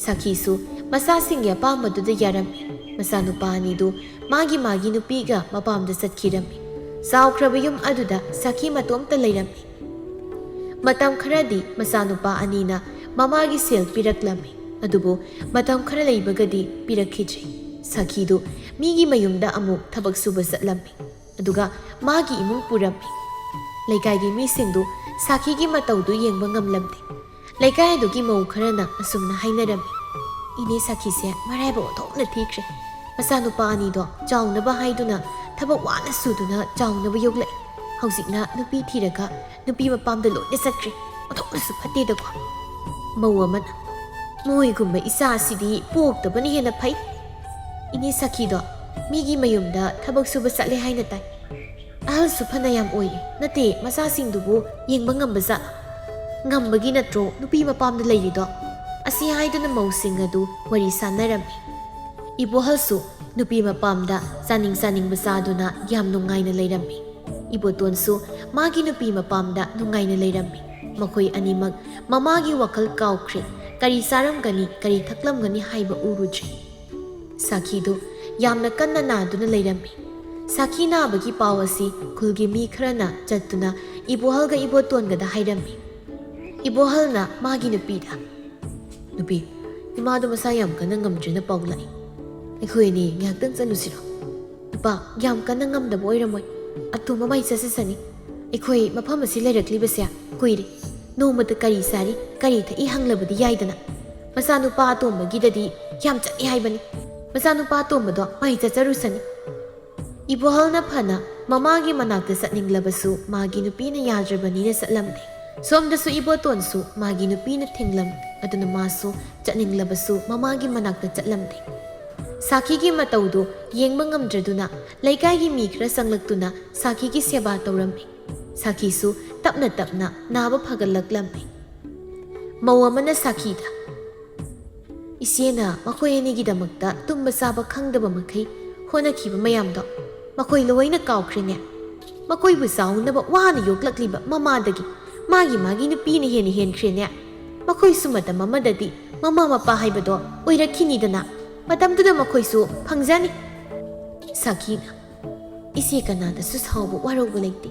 ꯁꯥꯈꯤꯁꯨ ꯃꯆꯥꯁꯤꯡꯒꯤ ꯑꯄꯥꯝꯕꯗꯨꯗ ꯌꯥꯔꯝꯃꯤ. ꯃꯆꯥꯅꯨꯄꯥ ꯑꯅꯤꯗꯨ ꯃꯥꯒꯤ ꯅꯨꯄꯤꯒ ꯃꯄꯥꯝꯗ ꯆꯠꯈꯤꯔꯝꯃꯤ. ꯆꯥꯎꯈ꯭ꯔꯕ ꯌꯨꯝ ꯑꯗꯨꯗ ꯁꯥꯈꯤ ꯃꯇꯣꯝꯇ ꯂꯩꯔꯝꯃꯤ. ꯃꯇꯝ ꯈꯔꯗꯤ ꯃꯆꯥꯅꯨꯄꯥ ꯑꯅꯤꯅ ꯃꯃꯥꯒꯤ ꯁꯦꯜ ꯄꯤꯔꯛꯂꯝꯃꯤ. ꯑꯗꯨꯕꯨ ꯃꯇꯝꯈꯔ ꯂꯩꯕꯒꯗꯤ ꯄꯤꯔꯛꯈꯤꯗ꯭ꯔꯦ. ꯁꯥꯈꯤꯗꯨ ꯃꯤꯒꯤ ꯃꯌꯨꯝꯗ ꯑꯃꯨꯛ ꯊꯕꯛ ꯁꯨꯕ ꯆꯠꯂꯝꯃꯤ. ꯑꯗꯨꯒ ꯃꯥꯒꯤ ꯏꯃꯨꯡ ꯄꯨꯔꯝꯃꯤ. ꯂꯩꯀꯥꯏꯒꯤ ꯃꯤꯁꯤꯡꯗꯨ ꯁꯥꯈꯤꯒꯤ ꯃꯇꯧꯗꯨ ꯌꯦꯡꯕ ꯉꯝꯂꯝꯗꯦ. ꯂꯩꯀꯥꯏ ꯑꯗꯨꯒꯤ ꯃꯧ ꯈꯔꯅ ꯑꯁꯨꯝꯅ ꯍꯥꯏꯅꯔꯝꯃꯤ. ꯏꯅꯦ ꯁꯥꯈꯤꯁꯦ ꯃꯔꯥꯏꯕꯛ ꯑꯣꯟꯊꯣꯛꯅ ꯊꯤꯈ꯭ꯔꯦ. ꯃꯆꯥꯅꯨꯄꯥ ꯑꯅꯤꯗꯣ ꯆꯥꯎꯅꯕ ꯍꯥꯏꯗꯨꯅ ꯊꯕꯛ ꯋꯥꯅ ꯁꯨꯗꯨꯅ ꯆꯥꯎꯅꯕ ꯌꯣꯛꯂꯛꯏ. ꯍꯧꯖꯤꯛꯅ ꯅꯨꯄꯤ ꯊꯤꯔꯒ ꯅꯨꯄꯤ ꯃꯄꯥꯝꯗ ꯂꯣꯏꯅ ꯆꯠꯈ꯭ꯔꯦ. ꯑꯣꯟꯊꯣꯛꯅꯁꯨ ꯐꯠꯇꯦꯗꯀꯣ. ꯃꯧ ꯑꯃꯅ, ꯃꯣꯏꯒꯨꯝꯕ ꯏꯆꯥꯁꯤꯗꯤ ꯄꯣꯛꯇꯕꯅ ꯍꯦꯟꯅ ꯐꯩ. ꯏꯅꯦ ꯁꯥꯈꯤꯗꯣ ꯃꯤꯒꯤ ꯃꯌꯨꯝꯗ ꯊꯕꯛ ꯁꯨꯕ ꯆꯠꯂꯦ ꯍꯥꯏꯅ ꯇꯥꯏ. ꯑꯍꯜꯁꯨ ꯐꯅ ꯌꯥꯝ ꯑꯣꯏꯔꯤ. ꯅꯠꯇꯦ, ꯃꯆꯥꯁꯤꯡꯗꯨꯕꯨ ꯌꯦꯡꯕ ꯉꯝꯕꯖꯥꯠꯂ? ꯉꯝꯕꯒꯤ ꯅꯠꯇ꯭ꯔꯣ ꯅꯨꯄꯤ ꯃꯄꯥꯝꯗ ꯂꯩꯔꯤꯗꯣ? ꯑꯁꯤ ꯍꯥꯏꯗꯨꯅ ꯃꯧꯁꯤꯡ ꯑꯗꯨ ꯋꯥꯔꯤ ꯁꯥꯟꯅꯔꯝꯃꯤ. ꯏꯕꯣꯍꯜꯁꯨ ꯅꯨꯄꯤ ꯃꯄꯥꯝꯗ ꯆꯥꯅꯤꯡꯕ ꯆꯥꯗꯨꯅ ꯌꯥꯝ ꯅꯨꯡꯉꯥꯏꯅ ꯂꯩꯔꯝꯃꯤ. ꯏꯕꯣꯇꯣꯟꯁꯨ ꯃꯥꯒꯤ ꯅꯨꯄꯤ ꯃꯄꯥꯝꯗ ꯅꯨꯡꯉꯥꯏꯅ ꯂꯩꯔꯝꯃꯤ. ꯃꯈꯣꯏ ꯑꯅꯤꯃꯛ ꯃꯃꯥꯒꯤ ꯋꯥꯈꯜ ꯀꯥꯎꯈ꯭ꯔꯦ. ꯀꯔꯤ ꯆꯥꯔꯝꯒꯅꯤ, ꯀꯔꯤ ꯊꯛꯂꯝꯒꯅꯤ ꯍꯥꯏꯕ ꯎꯔꯨꯗ꯭ꯔꯦ. ꯁꯥꯈꯤꯗꯨ ꯌꯥꯝꯅ ꯀꯟꯅ ꯅꯥꯗꯨꯅ ꯂꯩꯔꯝꯃꯤ. ꯁꯥꯈꯤ ꯅꯥꯕꯒꯤ ꯄꯥꯎ ꯑꯁꯤ ꯈꯨꯜꯒꯤ ꯃꯤ ꯈꯔꯅ ꯆꯠꯇꯨꯅ ꯏꯕꯣꯍꯜꯒ ꯏꯕꯣꯇꯣꯟꯒꯗ ꯍꯥꯏꯔꯝꯃꯤ. ꯏꯕꯣꯍꯜꯅ ꯃꯥꯒꯤ ꯅꯨꯄꯤꯗ, ꯅꯨꯄꯤ, ꯏꯃꯥꯗꯣ ꯃꯁꯥ ꯌꯥꯝ ꯀꯟꯅ ꯉꯝꯗ꯭ꯔꯦꯅ ꯄꯥꯎ ꯂꯥꯛꯏ. ꯑꯩꯈꯣꯏ ꯑꯅꯤ ꯉꯥꯏꯍꯥꯛꯇꯪ ꯆꯠꯂꯨꯁꯤꯔꯣ? ꯅꯨꯄꯥ, ꯌꯥꯝ ꯀꯟꯅ ꯉꯝꯗꯕ ꯑꯣꯏꯔꯝꯃꯣꯏ. ꯑꯇꯣꯝꯕ ꯃꯥꯏ ꯆꯠꯁꯤꯁꯅꯤ. ꯑꯩꯈꯣꯏ ꯃꯐꯝ ꯑꯁꯤ ꯂꯩꯔꯛꯂꯤꯕꯁꯦ ꯀꯨꯏꯔꯦ. ꯅꯣꯡꯃꯇ ꯀꯔꯤ ꯆꯥꯔꯤ, ꯀꯔꯤ ꯊꯛꯏ ꯍꯪꯂꯕꯗꯤ ꯌꯥꯏꯗꯅ. ꯃꯆꯥꯅꯨꯄꯥ ꯑꯇꯣꯝꯕꯒꯤꯗꯗꯤ ꯌꯥꯝ ꯆꯠꯅꯤ ꯍꯥꯏꯕꯅꯤ. ꯃꯆꯥꯅꯨꯄꯥ ꯑꯇꯣꯝꯕꯗꯣ ꯃꯥꯏ ꯆꯠꯆꯔꯨꯁꯅꯤ. ꯏꯕꯣꯍꯜꯅ ꯐꯅ ꯃꯃꯥꯒꯤ ꯃꯅꯥꯛꯇ ꯆꯠꯅꯤꯡꯂꯕꯁꯨ ꯃꯥꯒꯤ ꯅꯨꯄꯤꯅ ꯌꯥꯗ꯭ꯔꯕꯅꯤꯅ ꯆꯠꯂꯝꯗꯦ. ꯁꯣꯝꯗꯁꯨ ꯏꯕꯣꯇꯣꯟꯁꯨ ꯃꯥꯒꯤ ꯅꯨꯄꯤꯅ ꯊꯤꯡꯂꯝꯃꯤ. ꯑꯗꯨꯅ ꯃꯥꯁꯨ ꯆꯠꯅꯤꯡꯂꯕꯁꯨ ꯃꯃꯥꯒꯤ ꯃꯅꯥꯛꯇ ꯆꯠꯂꯝꯗꯦ. ꯁꯥꯈꯤꯒꯤ ꯃꯇꯧꯗꯨ ꯌꯦꯡꯕ ꯉꯝꯗ꯭ꯔꯗꯨꯅ ꯂꯩꯀꯥꯏꯒꯤ ꯃꯤ ꯈꯔ ꯆꯪꯂꯛꯇꯨꯅ ꯁꯥꯈꯤꯒꯤ ꯁꯦꯕꯥ ꯇꯧꯔꯝꯃꯤ. ꯁꯥꯈꯤꯁꯨ ꯇꯞꯅ ꯇꯞꯅ ꯅꯥꯕ ꯐꯒꯠꯂꯛꯂꯝꯃꯤ. ꯃꯧ ꯑꯃꯅ ꯁꯥꯈꯤꯗ, ꯏꯆꯦꯅ ꯃꯈꯣꯏ ꯑꯅꯤꯒꯤꯗꯃꯛꯇ ꯇꯨꯝꯕ ꯆꯥꯕ ꯈꯪꯗꯕ ꯃꯈꯩ ꯍꯣꯠꯅꯈꯤꯕ ꯃꯌꯥꯝꯗꯣ ꯃꯈꯣꯏ ꯂꯣꯏꯅ ꯀꯥꯎꯈ꯭ꯔꯦꯅꯦ. ꯃꯈꯣꯏꯕꯨ ꯆꯥꯎꯅꯕ ꯋꯥꯅ ꯌꯣꯛꯂꯛꯂꯤꯕ ꯃꯃꯥꯗꯒꯤ ꯃꯥꯒꯤ ꯅꯨꯄꯤꯅ ꯍꯦꯟꯅ ꯍꯦꯟꯈ꯭ꯔꯦꯅꯦ. ꯃꯈꯣꯏꯁꯨ ꯃꯇꯝ ꯑꯃꯗꯗꯤ ꯃꯃꯥ ꯃꯄꯥ ꯍꯥꯏꯕꯗꯣ ꯑꯣꯏꯔꯛꯈꯤꯅꯤꯗꯅ. ꯃꯇꯝꯗꯨꯗ ꯃꯈꯣꯏꯁꯨ ꯐꯪꯖꯅꯤ. ꯁꯥꯈꯤꯅ, ꯏꯆꯦ ꯀꯅꯥꯗꯁꯨ ꯁꯥꯎꯕ ꯋꯥꯔꯧꯕ ꯂꯩꯇꯦ.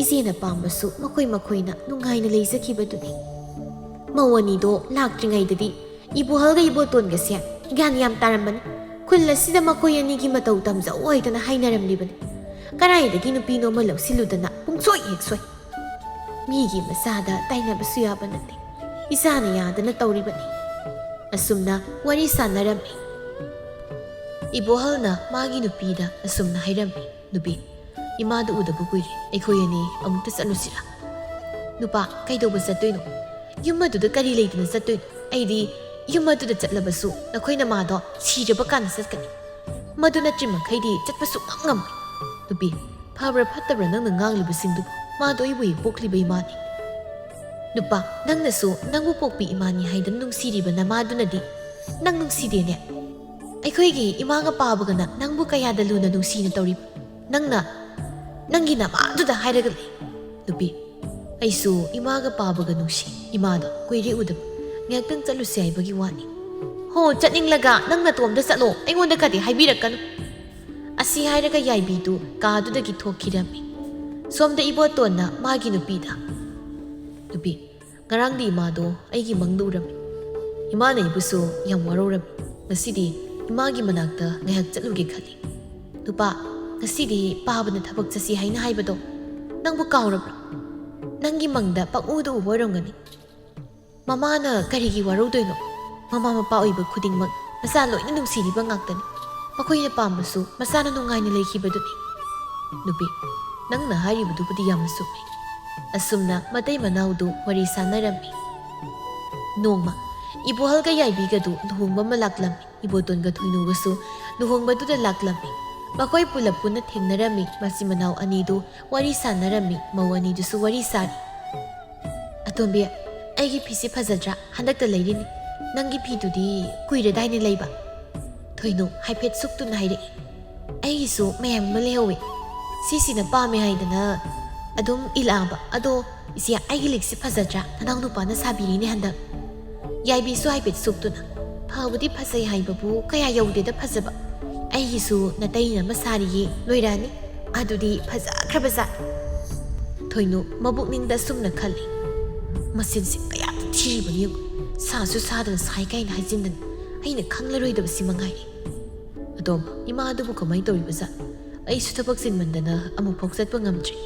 ꯏꯆꯦꯅ ꯄꯥꯝꯕꯁꯨ ꯃꯈꯣꯏꯅ ꯅꯨꯡꯉꯥꯏꯅ ꯂꯩꯖꯈꯤꯕꯗꯨꯅꯤ. ꯃꯧ ꯑꯅꯤꯗꯣ ꯂꯥꯛꯇ꯭ꯔꯤꯉꯩꯗꯗꯤ ꯏꯕꯣꯍꯜꯒ ꯏꯕꯣꯇꯣꯟꯒꯁꯦ ꯒ꯭ꯌꯥꯟ ꯌꯥꯝ ꯇꯥꯔꯝꯕꯅꯤ. ꯈꯨꯜ ꯑꯁꯤꯗ ꯃꯈꯣꯏ ꯑꯅꯤꯒꯤ ꯃꯇꯧ ꯇꯝꯖꯧ ꯍꯥꯏꯗꯅ ꯍꯥꯏꯅꯔꯝꯂꯤꯕꯅꯤ. ꯀꯗꯥꯏꯗꯒꯤ ꯅꯨꯄꯤꯅꯣ ꯑꯃ ꯂꯧꯁꯤꯜꯂꯨꯗꯅ ꯄꯨꯡꯁꯣꯏ ꯍꯦꯛ ꯁꯣꯏ. ꯃꯤꯒꯤ ꯃꯆꯥꯗ ꯇꯥꯏꯅꯕꯁꯨ ꯌꯥꯕ ꯅꯠꯇꯦ. ꯏꯆꯥꯅ ꯌꯥꯗꯅ ꯇꯧꯔꯤꯕꯅꯤ. ꯑꯁꯨꯝꯅ ꯋꯥꯔꯤ ꯁꯥꯟꯅꯔꯝꯃꯤ. ꯏꯕꯣꯍꯜꯅ ꯃꯥꯒꯤ ꯅꯨꯄꯤꯗ ꯑꯁꯨꯝꯅ ꯍꯥꯏꯔꯝꯃꯤ. ꯅꯨꯄꯤ, ꯏꯃꯥꯗ ꯎꯗꯕ ꯀꯨꯏꯔꯦ. ꯑꯩꯈꯣꯏ ꯑꯅꯤ ꯑꯃꯨꯛꯇ ꯆꯠꯂꯨꯁꯤꯔꯥ? ꯅꯨꯄꯥ, ꯀꯩꯗꯧꯕ ꯆꯠꯇꯣꯏꯅꯣ? ꯌꯨꯝ ꯑꯗꯨꯗ ꯀꯔꯤ ꯂꯩꯗꯅ ꯆꯠꯇꯣꯏꯅꯣ? ꯑꯩꯗꯤ ꯌꯨꯝ ꯑꯗꯨꯗ ꯆꯠꯂꯕꯁꯨ ꯅꯈꯣꯏꯅ ꯃꯥꯗꯣ ꯁꯤꯔꯕ ꯀꯥꯟꯗ ꯆꯠꯀꯅꯤ ꯃꯗꯨ ꯅꯠꯇ꯭ꯔꯤꯃꯈꯩꯗꯤ ꯆꯠꯄꯁꯨ ꯉꯝꯃꯣꯏ ꯅꯨꯄꯤ ꯐꯕ꯭ꯔꯥ ꯐꯠꯇꯕ꯭ꯔꯥ ꯅꯪꯅ ꯉꯥꯡꯂꯤꯕꯁꯤꯡꯗꯨꯕꯨ ꯃꯥꯗꯣ ꯑꯩꯕꯨ ꯍꯦꯛ ꯄꯣꯛꯂꯤꯕ ꯏꯃꯥꯅꯤ ꯅꯨꯄꯥ ꯅꯪꯅꯁꯨ ꯅꯪꯕꯨ ꯄꯣꯛꯄꯤ ꯏꯃꯥꯅꯤ ꯍꯥꯏꯗꯨꯅ ꯅꯨꯡꯁꯤꯔꯤꯕ ꯅꯃꯥꯗꯨꯅꯗꯤ ꯅꯪ ꯅꯨꯡꯁꯤꯗꯦꯅꯦ ꯑꯩꯈꯣꯏꯒꯤ ꯏꯃꯥꯒ ꯄꯥꯕꯒꯅ ꯅꯪꯕꯨ ꯀꯌꯥꯗ ꯂꯨꯅ ꯅꯨꯡꯁꯤꯅ ꯇꯧꯔꯤꯕ ꯅꯪꯅ ꯅꯪꯒꯤ ꯅꯃꯥꯗꯨꯗ ꯍꯥꯏꯔꯒ ꯂꯩ ꯅꯨꯄꯤ ꯑꯩꯁꯨ ꯏꯃꯥꯒ ꯄꯥꯕꯒ ꯅꯨꯡꯁꯤ ꯏꯃꯥꯗꯣ ꯀꯨꯏꯔꯦ ꯎꯗꯕ ꯉꯥꯏꯍꯥꯛꯇꯪ ꯆꯠꯂꯨꯁꯦ ꯍꯥꯏꯕꯒꯤ ꯋꯥꯅꯤ ꯍꯣ ꯆꯠꯅꯤꯡꯂꯒ ꯅꯪ ꯅꯇꯣꯝꯗ ꯆꯠꯂꯣ ꯑꯩꯉꯣꯟꯗ ꯀꯗꯤ ꯍꯥꯏꯕꯤꯔꯛꯀꯅꯨ ꯑꯁꯤ ꯍꯥꯏꯔꯒ ꯌꯥꯏꯕꯤꯗꯨ ꯀꯥꯗꯨꯗꯒꯤ ꯊꯣꯛꯈꯤꯔꯝꯃꯤ ꯁꯣꯝꯗ ꯏꯕꯣꯇꯣꯟꯅ ꯃꯥꯒꯤ ꯅꯨꯄꯤꯗ ꯅꯨꯄꯤ ꯉꯔꯥꯡꯗꯤ ꯏꯃꯥꯗꯣ ꯑꯩꯒꯤ ꯃꯪꯗ ꯎꯔꯝꯃꯤ ꯏꯃꯥꯅ ꯑꯩꯕꯨꯁꯨ ꯌꯥꯝ ꯋꯥꯔꯧꯔꯝꯃꯤ ꯉꯁꯤꯗꯤ ꯏꯃꯥꯒꯤ ꯃꯅꯥꯛꯇ ꯉꯥꯏꯍꯥꯛ ꯆꯠꯂꯨꯒꯦ ꯈꯜꯂꯤ ꯅꯨꯄꯥ ꯉꯁꯤꯗꯤ ꯄꯥꯕꯅ ꯊꯕꯛ ꯆꯠꯁꯤ ꯍꯥꯏꯅ ꯍꯥꯏꯕꯗꯣ ꯅꯪꯕꯨ ꯀꯥꯎꯔꯕ꯭ꯔꯥ ꯅꯪꯒꯤ ꯃꯪꯗ ꯄꯪꯎꯗ ꯎꯕ ꯑꯣꯏꯔꯝꯒꯅꯤ ꯃꯃꯥꯅ ꯀꯔꯤꯒꯤ ꯋꯥꯔꯧꯗꯣꯏꯅꯣ ꯃꯃꯥ ꯃꯄꯥ ꯑꯣꯏꯕ ꯈꯨꯗꯤꯡꯃꯛ ꯃꯆꯥ ꯂꯣꯏꯅ ꯅꯨꯡꯁꯤꯔꯤꯕ ꯉꯥꯛꯇꯅꯤ ꯃꯈꯣꯏꯅ ꯄꯥꯝꯕꯁꯨ ꯃꯆꯥꯅ ꯅꯨꯡꯉꯥꯏꯅ ꯂꯩꯈꯤꯕꯗꯨꯅꯤ ꯅꯨꯄꯤ ꯅꯪꯅ ꯍꯥꯏꯔꯤꯕꯗꯨꯕꯨꯗꯤ ꯌꯥꯝꯅ ꯆꯨꯝꯃꯤ ꯑꯁꯨꯝꯅ ꯃꯇꯩ ꯃꯅꯥꯎꯗꯨ ꯋꯥꯔꯤ ꯁꯥꯟꯅꯔꯝꯃꯤ ꯅꯣꯡꯃ ꯏꯕꯣꯍꯜꯒ ꯌꯥꯏꯕꯤꯒꯗꯨ ꯂꯨꯍꯣꯡꯕ ꯑꯃ ꯂꯥꯛꯂꯝꯃꯤ ꯏꯕꯣꯇꯣꯟꯒ ꯊꯣꯏꯅꯨꯒꯁꯨ ꯂꯨꯍꯣꯡꯕꯗꯨꯗ ꯂꯥꯛꯂꯝꯃꯤ ꯃꯈꯣꯏ ꯄꯨꯂꯞ ꯄꯨꯟꯅ ꯊꯦꯡꯅꯔꯝꯃꯤ ꯃꯆꯤꯟ ꯃꯅꯥꯎ ꯑꯅꯤꯗꯨ ꯋꯥꯔꯤ ꯁꯥꯟꯅꯔꯝꯃꯤ ꯃꯧ ꯑꯅꯤꯗꯨꯁꯨ ꯋꯥꯔꯤ ꯁꯥꯔꯤ ꯑꯇꯣꯝꯕꯤ ꯑꯩꯒꯤ ꯐꯤꯁꯤ ꯐꯖꯗ꯭ꯔꯥ ꯍꯟꯗꯛꯇ ꯂꯩꯔꯤꯅꯤ ꯅꯪꯒꯤ ꯐꯤꯗꯨꯗꯤ ꯀꯨꯏꯔꯗꯥꯏꯅ ꯂꯩꯕ ꯊꯣꯏꯅꯨ ꯍꯥꯏꯐꯦꯠ ꯁꯨꯛꯇꯨꯅ ꯍꯥꯏꯔꯛꯏ ꯑꯩꯒꯤꯁꯨ ꯃꯌꯥꯝ ꯑꯃ ꯂꯩꯍꯧꯋꯤ ꯁꯤꯁꯤꯅ ꯄꯥꯝꯃꯦ ꯍꯥꯏꯗꯅ ꯑꯗꯨꯝ ꯏꯜꯂꯛꯑꯕ ꯑꯗꯣ ꯏꯆꯦ ꯑꯩꯒꯤ ꯂꯤꯛꯁꯤ ꯐꯖꯗ꯭ꯔꯥ ꯅꯅꯥꯎ ꯅꯨꯄꯥꯅ ꯁꯥꯕꯤꯔꯤꯅꯦ ꯍꯟꯗꯛ ꯌꯥꯏꯕꯤꯁꯨ ꯍꯥꯏꯐꯦꯠ ꯁꯨꯛꯇꯨꯅ ꯐꯕꯨꯗꯤ ꯐꯖꯩ ꯍꯥꯏꯕꯕꯨꯀꯌꯥ ꯌꯧꯗꯦꯗ ꯐꯖꯕ ꯑꯩꯒꯤꯁꯨ ꯅꯇꯩꯅ ꯑꯃ ꯁꯥꯔꯤꯌꯦ ꯂꯣꯏꯔꯛꯑꯅꯤ ꯑꯗꯨꯗꯤ ꯐꯖꯈ꯭ꯔꯕꯖꯥꯠ ꯊꯣꯏꯅꯨ ꯃꯕꯨꯛꯅꯤꯡꯗ ꯁꯨꯝꯅ ꯈꯜꯂꯤ ꯃꯆꯤꯟꯁꯤ ꯀꯌꯥꯗ ꯊꯤꯔꯤꯕꯅꯤ ꯌꯦꯡꯉꯨ ꯁꯥꯁꯨ ꯁꯥꯗꯅ ꯁꯥꯏ ꯀꯥꯏꯅ ꯍꯥꯏꯖꯤꯟꯗꯅ ꯑꯩꯅ ꯈꯪꯂꯔꯣꯏꯗꯕꯁꯤ ꯃꯉꯥꯏꯔꯦ ꯑꯗꯣꯝ ꯏꯃꯥ ꯑꯗꯨꯕꯨ ꯀꯃꯥꯏꯅ ꯇꯧꯔꯤꯕꯖꯥꯠ ꯑꯩꯁꯨ ꯊꯕꯛ ꯆꯤꯟꯃꯟꯗꯅ ꯑꯃꯨꯛꯐꯥꯎ ꯆꯠꯄ ꯉꯝꯗ꯭ꯔꯤ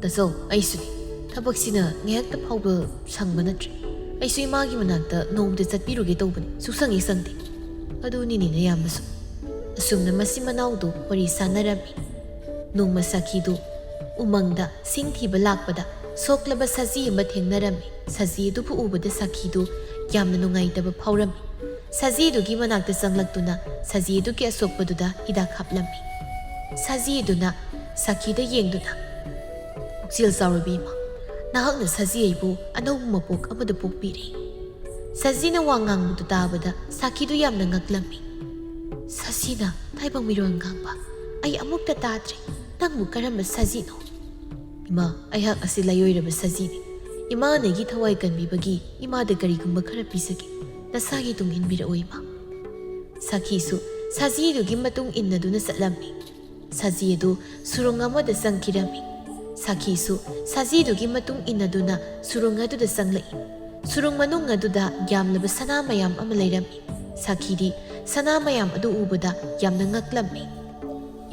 ꯇꯥꯆꯧ ꯑꯩꯁꯨꯅꯤ ꯊꯕꯛꯁꯤꯅ ꯉꯥꯏꯍꯥꯛꯇ ꯐꯥꯎꯕ ꯁꯪꯕ ꯅꯠꯇ꯭ꯔꯦ ꯑꯩꯁꯨ ꯏꯃꯥꯒꯤ ꯃꯅꯥꯛꯇ ꯅꯣꯡꯃꯗ ꯆꯠꯄꯤꯔꯨꯒꯦ ꯇꯧꯕꯅꯤ ꯁꯨꯛꯁꯪꯉꯤ ꯁꯪꯗꯦ ꯑꯗꯨꯅꯤꯅꯦ ꯌꯥꯝꯅꯁꯨ ꯑꯁꯨꯝꯅ ꯃꯆꯤꯟ ꯃꯅꯥꯎꯗꯨ ꯋꯥꯔꯤ ꯁꯥꯟꯅꯔꯝꯃꯤ ꯅꯣꯡꯃ ꯁꯈꯤꯗꯨ ꯎꯃꯪꯗ ꯁꯤꯡ ꯊꯤꯕ ꯂꯥꯛꯄꯗ ꯁꯣꯛꯂꯕ ꯁꯖꯤ ꯑꯃ ꯊꯦꯡꯅꯔꯝꯃꯤ ꯁꯖꯤ ꯑꯗꯨꯕꯨ ꯎꯕꯗ ꯁꯈꯤꯗꯨ ꯌꯥꯝꯅ ꯅꯨꯡꯉꯥꯏꯇꯕ ꯐꯥꯎꯔꯝꯃꯤ ꯁꯖꯤꯗꯨꯒꯤ ꯃꯅꯥꯛꯇ ꯆꯪꯂꯛꯇꯨꯅ ꯁꯖꯤ ꯑꯗꯨꯒꯤ ꯑꯁꯣꯛꯄꯗꯨꯗ ꯍꯤꯗꯥꯛ ꯍꯥꯞꯂꯝꯃꯤ ꯁꯖꯤ ꯑꯗꯨꯅ ꯁꯈꯤꯗ ꯌꯦꯡꯗꯨꯅ ꯄꯨꯛꯆꯦꯜ ꯆꯥꯎꯔꯕꯤ ꯏꯃꯥ ꯅꯍꯥꯛꯅ ꯁꯖꯤ ꯑꯩꯕꯨ ꯑꯅꯧꯕ ꯃꯄꯣꯛ ꯑꯃꯗ ꯄꯣꯛꯄꯤꯔꯦ ꯁꯖꯤꯅ ꯋꯥ ꯉꯥꯡꯕꯗꯨ ꯇꯥꯕꯗ ꯁꯈꯤꯗꯨ ꯌꯥꯝꯅ ꯉꯛꯂꯝꯃꯤ ꯁꯖꯤꯅ ꯇꯥꯏꯕꯪ ꯃꯤꯔꯣꯜ ꯉꯥꯡꯕ ꯑꯩ ꯑꯃꯨꯛꯇ ꯇꯥꯗ꯭ꯔꯤ ꯅꯪꯕꯨ ꯀꯔꯝꯕ ꯁꯖꯤꯅꯣ ꯏꯃꯥ ꯑꯩꯍꯥꯛ ꯑꯁꯤ ꯂꯥꯏꯑꯣꯏꯔꯕ ꯁꯖꯤꯅꯤ ꯏꯃꯥꯅ ꯑꯩꯒꯤ ꯊꯋꯥꯏ ꯀꯟꯕꯤꯕꯒꯤ ꯏꯃꯥꯗ ꯀꯔꯤꯒꯨꯝꯕ ꯈꯔ ꯄꯤꯖꯒꯦ ꯅꯁꯥꯒꯤ ꯇꯨꯡ ꯏꯟꯕꯤꯔꯛꯑꯣ ꯏꯃꯥ ꯁꯈꯤꯁꯨ ꯁꯖꯤꯗꯨꯒꯤ ꯃꯇꯨꯡ ꯏꯟꯅꯗꯨꯅ ꯆꯠꯂꯝꯃꯤ ꯁꯖꯤ ꯑꯗꯨ ꯁꯨꯔꯨꯡ ꯑꯃꯗ ꯆꯪꯈꯤꯔꯝꯃꯤ ꯁꯈꯤꯁꯨ ꯁꯖꯤꯗꯨꯒꯤ ꯃꯇꯨꯡ ಇನ್ನದುನ ಸುರುಂಗದುದ ಸಂಗ್ಲೈ ಸುರುಂಗ್ ಮನುಂಗ್ ಅದುದ ಯಾಮ್ಲಬ ಸನಾ ಮಯಾಮ್ ಅಮ ಲೈರಮ್ಮಿ ಸಖಿದಿ ಸನಾ ಮಯಾಮ್ ಅದು ಊಬದ ಯಾಮ್ನ ngaklammi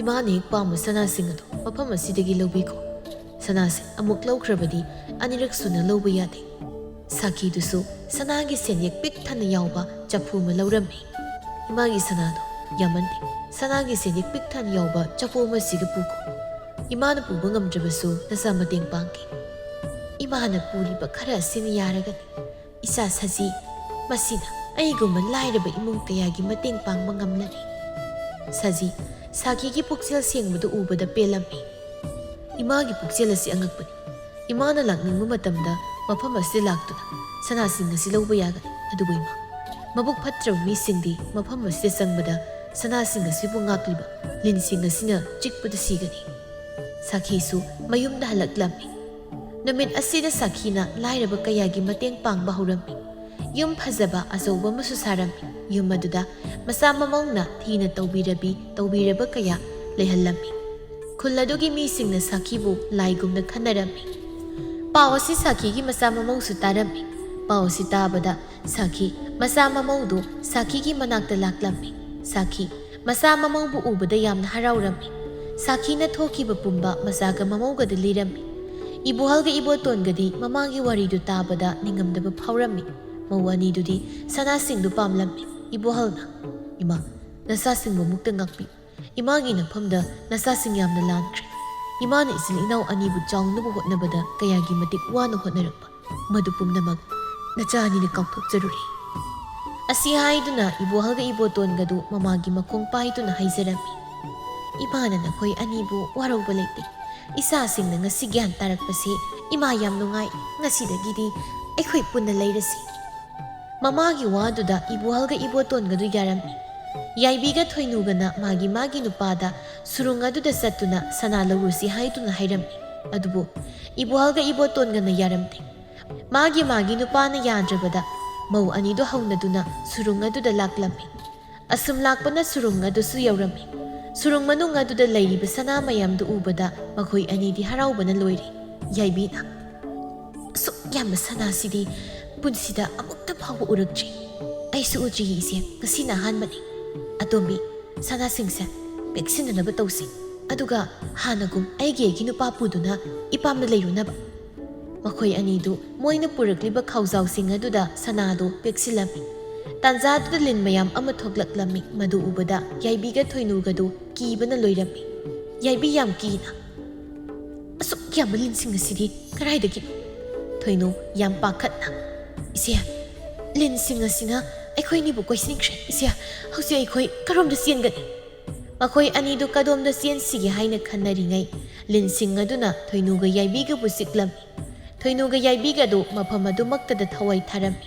ಇಮಾನೆ ಪಾಮು ಸನಾಸಿಂಗ್ ಅದು ಮಫಮ್ ಅಸಿದಗಿ ಲೌಬಿಕೋ ಸನಾಸಿ ಅಮುಕ್ ಲೌಖ್ರಬದಿ ಅನಿರಕ್ ಸುನ ಲೌಬ ಯಾದೆ ಸಖಿದುಸು ಸನಾಗಿ ಸೆನ್ಯಕ್ ಪಿಕ್ ಥನ ಯಾವ್ಬ ಚಫೂಮ ಲೌರಮ್ಮಿ ಇಮಾಗಿ ಸನಾದು ಯಮಂತಿ ಸನಾಗಿ ಸೆನ್ಯಕ್ ಪಿಕ್ ಥನ ಯಾವ್ಬ ಚಫೂಮ ಸಿಗ ಪೂಕೋ ಇಮಾನ ಪೂಬ ngamdrabasu nasa mateng pangki imana puriba khara sin yaragani isa saji masina aiguma lairaba imung kayagi mateng pangba ngamlani saji saki gi puksel sengbudu ubada pelammi imagi puksel asi angakpani imana lakningmu matamda mafam asi laktuna sana sing asi lawba yagani adubu ima mabuk phatra mi singdi mafam asi sangbada sana sing asi bu ngakliba lin sing asina chikpuda sigani Sakhisu mayumda halaklammi namit asida sakhina lairaba kayagi mateng pangba haurammi yum phajaba azauba masu sarammi yum aduda masa mamongna thina tawbiraba kaya lehallammi khulladugi mi singna sakhibu laigumna khanarammi pawasi sakhigi masa mamong su tarammi pawasi tabada sakhi masa mamongdu sakhigi manakta laklammi sakhi masa mamongbu ubada yamna haraurammi Sakina thoki bapumba masaga mamauga de lirammi ibuhalga ibotongadi mamangi waridu tabada ningamdaba phaurammi mawani dudi sana singdu pamlammi ibuhalna ima nasa singbu mukta ngakpi imagi na phamda nasa sing yamna lankre imana isil inaw anibu chawngnabu hotnabada kayagi matik wana hotnarakpa madu pumnamag nachani na kauthokjaruri ꯑꯁꯤ ꯍꯥꯏꯗꯨꯅ ꯏꯕꯣꯍꯜꯒ ꯏꯕꯣꯇꯣꯟꯒꯗꯨ ꯃꯃꯥꯒꯤ ꯃꯈꯣꯡ ꯄꯥꯏꯗꯨꯅ ꯍꯥꯏꯖꯔꯝꯃꯤ꯫ ꯏꯃꯥꯅ ꯅꯈꯣꯏ ꯑꯅꯤꯕꯨ ꯋꯥꯔꯧꯕ ꯂꯩꯇꯦ꯫ ꯏꯆꯥꯁꯤꯡꯅ ꯉꯁꯤ ꯒ꯭ꯌꯥꯟ ꯇꯥꯔꯛꯄꯁꯤ ꯏꯃꯥ ꯌꯥꯝ ꯅꯨꯡꯉꯥꯏ꯫ ꯉꯁꯤꯗꯒꯤꯗꯤ ꯑꯩꯈꯣꯏ ꯄꯨꯟꯅ ꯂꯩꯔꯁꯤ꯫ ꯃꯃꯥꯒꯤ ꯋꯥꯗꯨꯗ ꯏꯕꯣꯍꯜꯒ ꯏꯕꯣꯇꯣꯟꯒꯗꯨ ꯌꯥꯔꯝꯃꯤ꯫ ꯌꯥꯏꯕꯤꯒ ꯊꯣꯏꯅꯨꯒꯅ ꯃꯥꯒꯤ ꯅꯨꯄꯥꯗ ꯁꯨꯔꯨꯡ ꯑꯗꯨꯗ ꯆꯠꯇꯨꯅ ꯁꯅꯥ ꯂꯧꯔꯨꯁꯤ ꯍꯥꯏꯗꯨꯅ ꯍꯥꯏꯔꯝꯃꯤ꯫ ꯑꯗꯨꯕꯨ ꯏꯕꯣꯍꯜꯒ ꯏꯕꯣꯇꯣꯟꯒꯅ ꯌꯥꯔꯝꯗꯦ꯫ ꯃꯥꯒꯤ ꯅꯨꯄꯥꯅ ꯌꯥꯗ꯭ꯔꯕꯗ ꯃꯧ ꯑꯅꯤꯗꯨ ꯍꯧꯅꯗꯨꯅ ꯁꯨꯔꯨꯡ ꯑꯗꯨꯗ ꯂꯥꯛꯂꯝꯃꯤ꯫ ꯑꯁꯨꯝ ꯂꯥꯛꯄꯅ ꯁꯨꯔꯨꯡ ꯑꯗꯨꯁꯨ ꯌꯧꯔꯝꯃꯤ꯫ ꯁꯨꯔꯨꯡ ꯃꯅꯨꯡ ꯑꯗꯨꯗ ꯂꯩꯔꯤꯕ ꯁꯅꯥ ꯃꯌꯥꯝꯗꯨ ꯎꯕꯗ ꯃꯈꯣꯏ ꯑꯅꯤꯗꯤ ꯍꯔꯥꯎꯕꯅ ꯂꯣꯏꯔꯦ꯫ ꯌꯥꯏꯕꯤꯅ "ꯑꯁꯨꯛ ꯌꯥꯝꯕ ꯁꯅꯥꯁꯤꯗꯤ ꯄꯨꯟꯁꯤꯗ ꯑꯃꯨꯛꯇ ꯐꯥꯎꯕ ꯎꯔꯛꯇ꯭ꯔꯤ꯫ ꯑꯩꯁꯨ ꯎꯗ꯭ꯔꯤꯌꯦ ꯏꯆꯦ, ꯉꯁꯤꯅ ꯑꯍꯥꯟꯕꯅꯤ꯫ ꯑꯇꯣꯝꯕꯤ, ꯁꯅꯥꯁꯤꯡꯁꯦ ꯄꯦꯛꯁꯤꯟꯅꯅꯕ ꯇꯧꯁꯤ꯫ ꯑꯗꯨꯒ ꯍꯥꯟꯅꯒꯨꯝ ꯑꯩꯒꯤ ꯅꯨꯄꯥ ꯄꯨꯗꯨꯅ ꯏꯄꯥꯝꯗ ꯂꯩꯔꯨꯅꯕ"꯫ ꯃꯈꯣꯏ ꯑꯅꯤꯗꯨ ꯃꯣꯏꯅ ꯄꯨꯔꯛꯂꯤꯕ ꯈꯥꯎꯖꯥꯎꯁꯤꯡ ꯑꯗꯨꯗ ꯁꯅꯥꯗꯨ ꯄꯦꯛꯁꯤꯜꯂꯝꯃꯤ꯫ ꯇꯥꯟꯖꯥꯗꯨꯗ ꯂꯤꯟ ꯃꯌꯥꯝ ꯑꯃ ꯊꯣꯛꯂꯛꯂꯝꯃꯤ꯫ ꯃꯗꯨ ꯎꯕꯗ ꯌꯥꯏꯕꯤꯒ ꯊꯣꯏꯅꯨꯒꯗꯨ ꯀꯤꯕꯅ ꯂꯣꯏꯔꯝꯃꯤ꯫ ꯌꯥꯏꯕꯤ ꯌꯥꯝ ꯀꯤꯅ "ꯑꯁꯨꯛ ꯌꯥꯝꯕ ꯂꯤꯟꯁꯤꯡ ꯑꯁꯤꯗꯤ ꯀꯗꯥꯏꯗꯒꯤꯅꯣ"꯫ ꯊꯣꯏꯅꯨ ꯌꯥꯝ ꯄꯥꯈꯠꯅ "ꯏꯆꯦ, ꯂꯤꯟꯁꯤꯡ ꯑꯁꯤꯅ ꯑꯩꯈꯣꯏꯅꯤꯕꯨ ꯀꯣꯏꯁꯤꯟꯈ꯭ꯔꯦ꯫ ꯏꯆꯦ, ꯍꯧꯖꯤꯛ ꯑꯩꯈꯣꯏ ꯀꯔꯣꯝꯗ ꯆꯦꯟꯒꯅꯤ"꯫ ꯃꯈꯣꯏ ꯑꯅꯤꯗꯨ ꯀꯗꯣꯝꯗ ꯆꯦꯟꯁꯤꯒꯦ ꯍꯥꯏꯅ ꯈꯟꯅꯔꯤꯉꯩ ꯂꯤꯟꯁꯤꯡ ꯑꯗꯨꯅ ꯊꯣꯏꯅꯨꯒ ꯌꯥꯏꯕꯤꯒꯕꯨ ꯆꯤꯛꯂꯝꯃꯤ꯫ ꯊꯣꯏꯅꯨꯒ ꯌꯥꯏꯕꯤꯒꯗꯨ ꯃꯐꯝ ꯑꯗꯨꯃꯛꯇꯗ ꯊꯋꯥꯏ ꯊꯥꯔꯝꯃꯤ꯫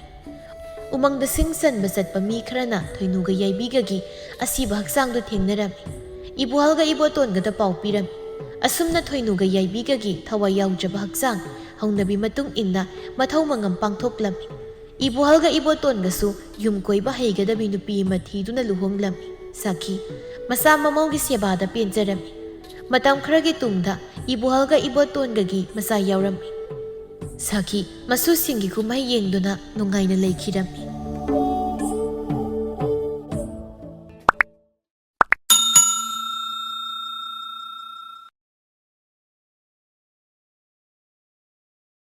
ꯎꯃꯪꯗ ꯁꯤꯡ ꯆꯟꯕ ꯆꯠꯄ ꯃꯤ ꯈꯔꯅ ꯊꯣꯏꯅꯨꯒ ꯌꯥꯏꯕꯤꯒꯒꯤ ꯑꯁꯤꯕ ꯍꯛꯆꯥꯡꯗꯨ ꯊꯦꯡꯅꯔꯝꯃꯤ꯫ ꯏꯕꯣꯍꯜꯒ ꯏꯕꯣꯇꯣꯟꯒꯗ ꯄꯥꯎ ꯄꯤꯔꯝꯃꯤ꯫ ꯑꯁꯨꯝꯅ ꯊꯣꯏꯅꯨꯒ ꯌꯥꯏꯕꯤꯒꯒꯤ ꯊꯋꯥꯏ ꯌꯥꯎꯗ꯭ꯔꯕ ꯍꯛꯆꯥꯡ ꯍꯧꯅꯕꯤ ꯃꯇꯨꯡ ꯏꯟꯅ ꯃꯊꯧ ꯃꯉꯝ ꯄꯥꯡꯊꯣꯛꯂꯝꯃꯤ꯫ ꯏꯕꯣꯍꯜꯒ ꯏꯕꯣꯇꯣꯟꯒꯁꯨ ꯌꯨꯝ ꯀꯣꯏꯕ ꯍꯩꯒꯗꯕꯤ ꯅꯨꯄꯤ ꯑꯃ ꯊꯤꯗꯨꯅ ꯂꯨꯍꯣꯡꯂꯝꯃꯤ꯫ ꯁꯥꯈꯤ ꯃꯆꯥ ꯃꯃꯧꯒꯤ ꯁꯦꯕꯥꯗ ꯄꯦꯟꯖꯔꯝꯃꯤ꯫ ꯃꯇꯝ ꯈꯔꯒꯤ ꯇꯨꯡꯗ ꯏꯕꯣꯍꯜꯒ ꯏꯕꯣꯇꯣꯟꯒꯒꯤ ꯃꯆꯥ ꯌꯥꯎꯔꯝꯃꯤ꯫ ꯁꯥꯈꯤ ꯃꯁꯨꯁꯤꯡꯒꯤ ꯀꯨꯝꯍꯩ ꯌꯦꯡꯗꯨꯅ ꯅꯨꯡꯉꯥꯏꯅ ꯂꯩꯈꯤꯔꯝꯃꯤ꯫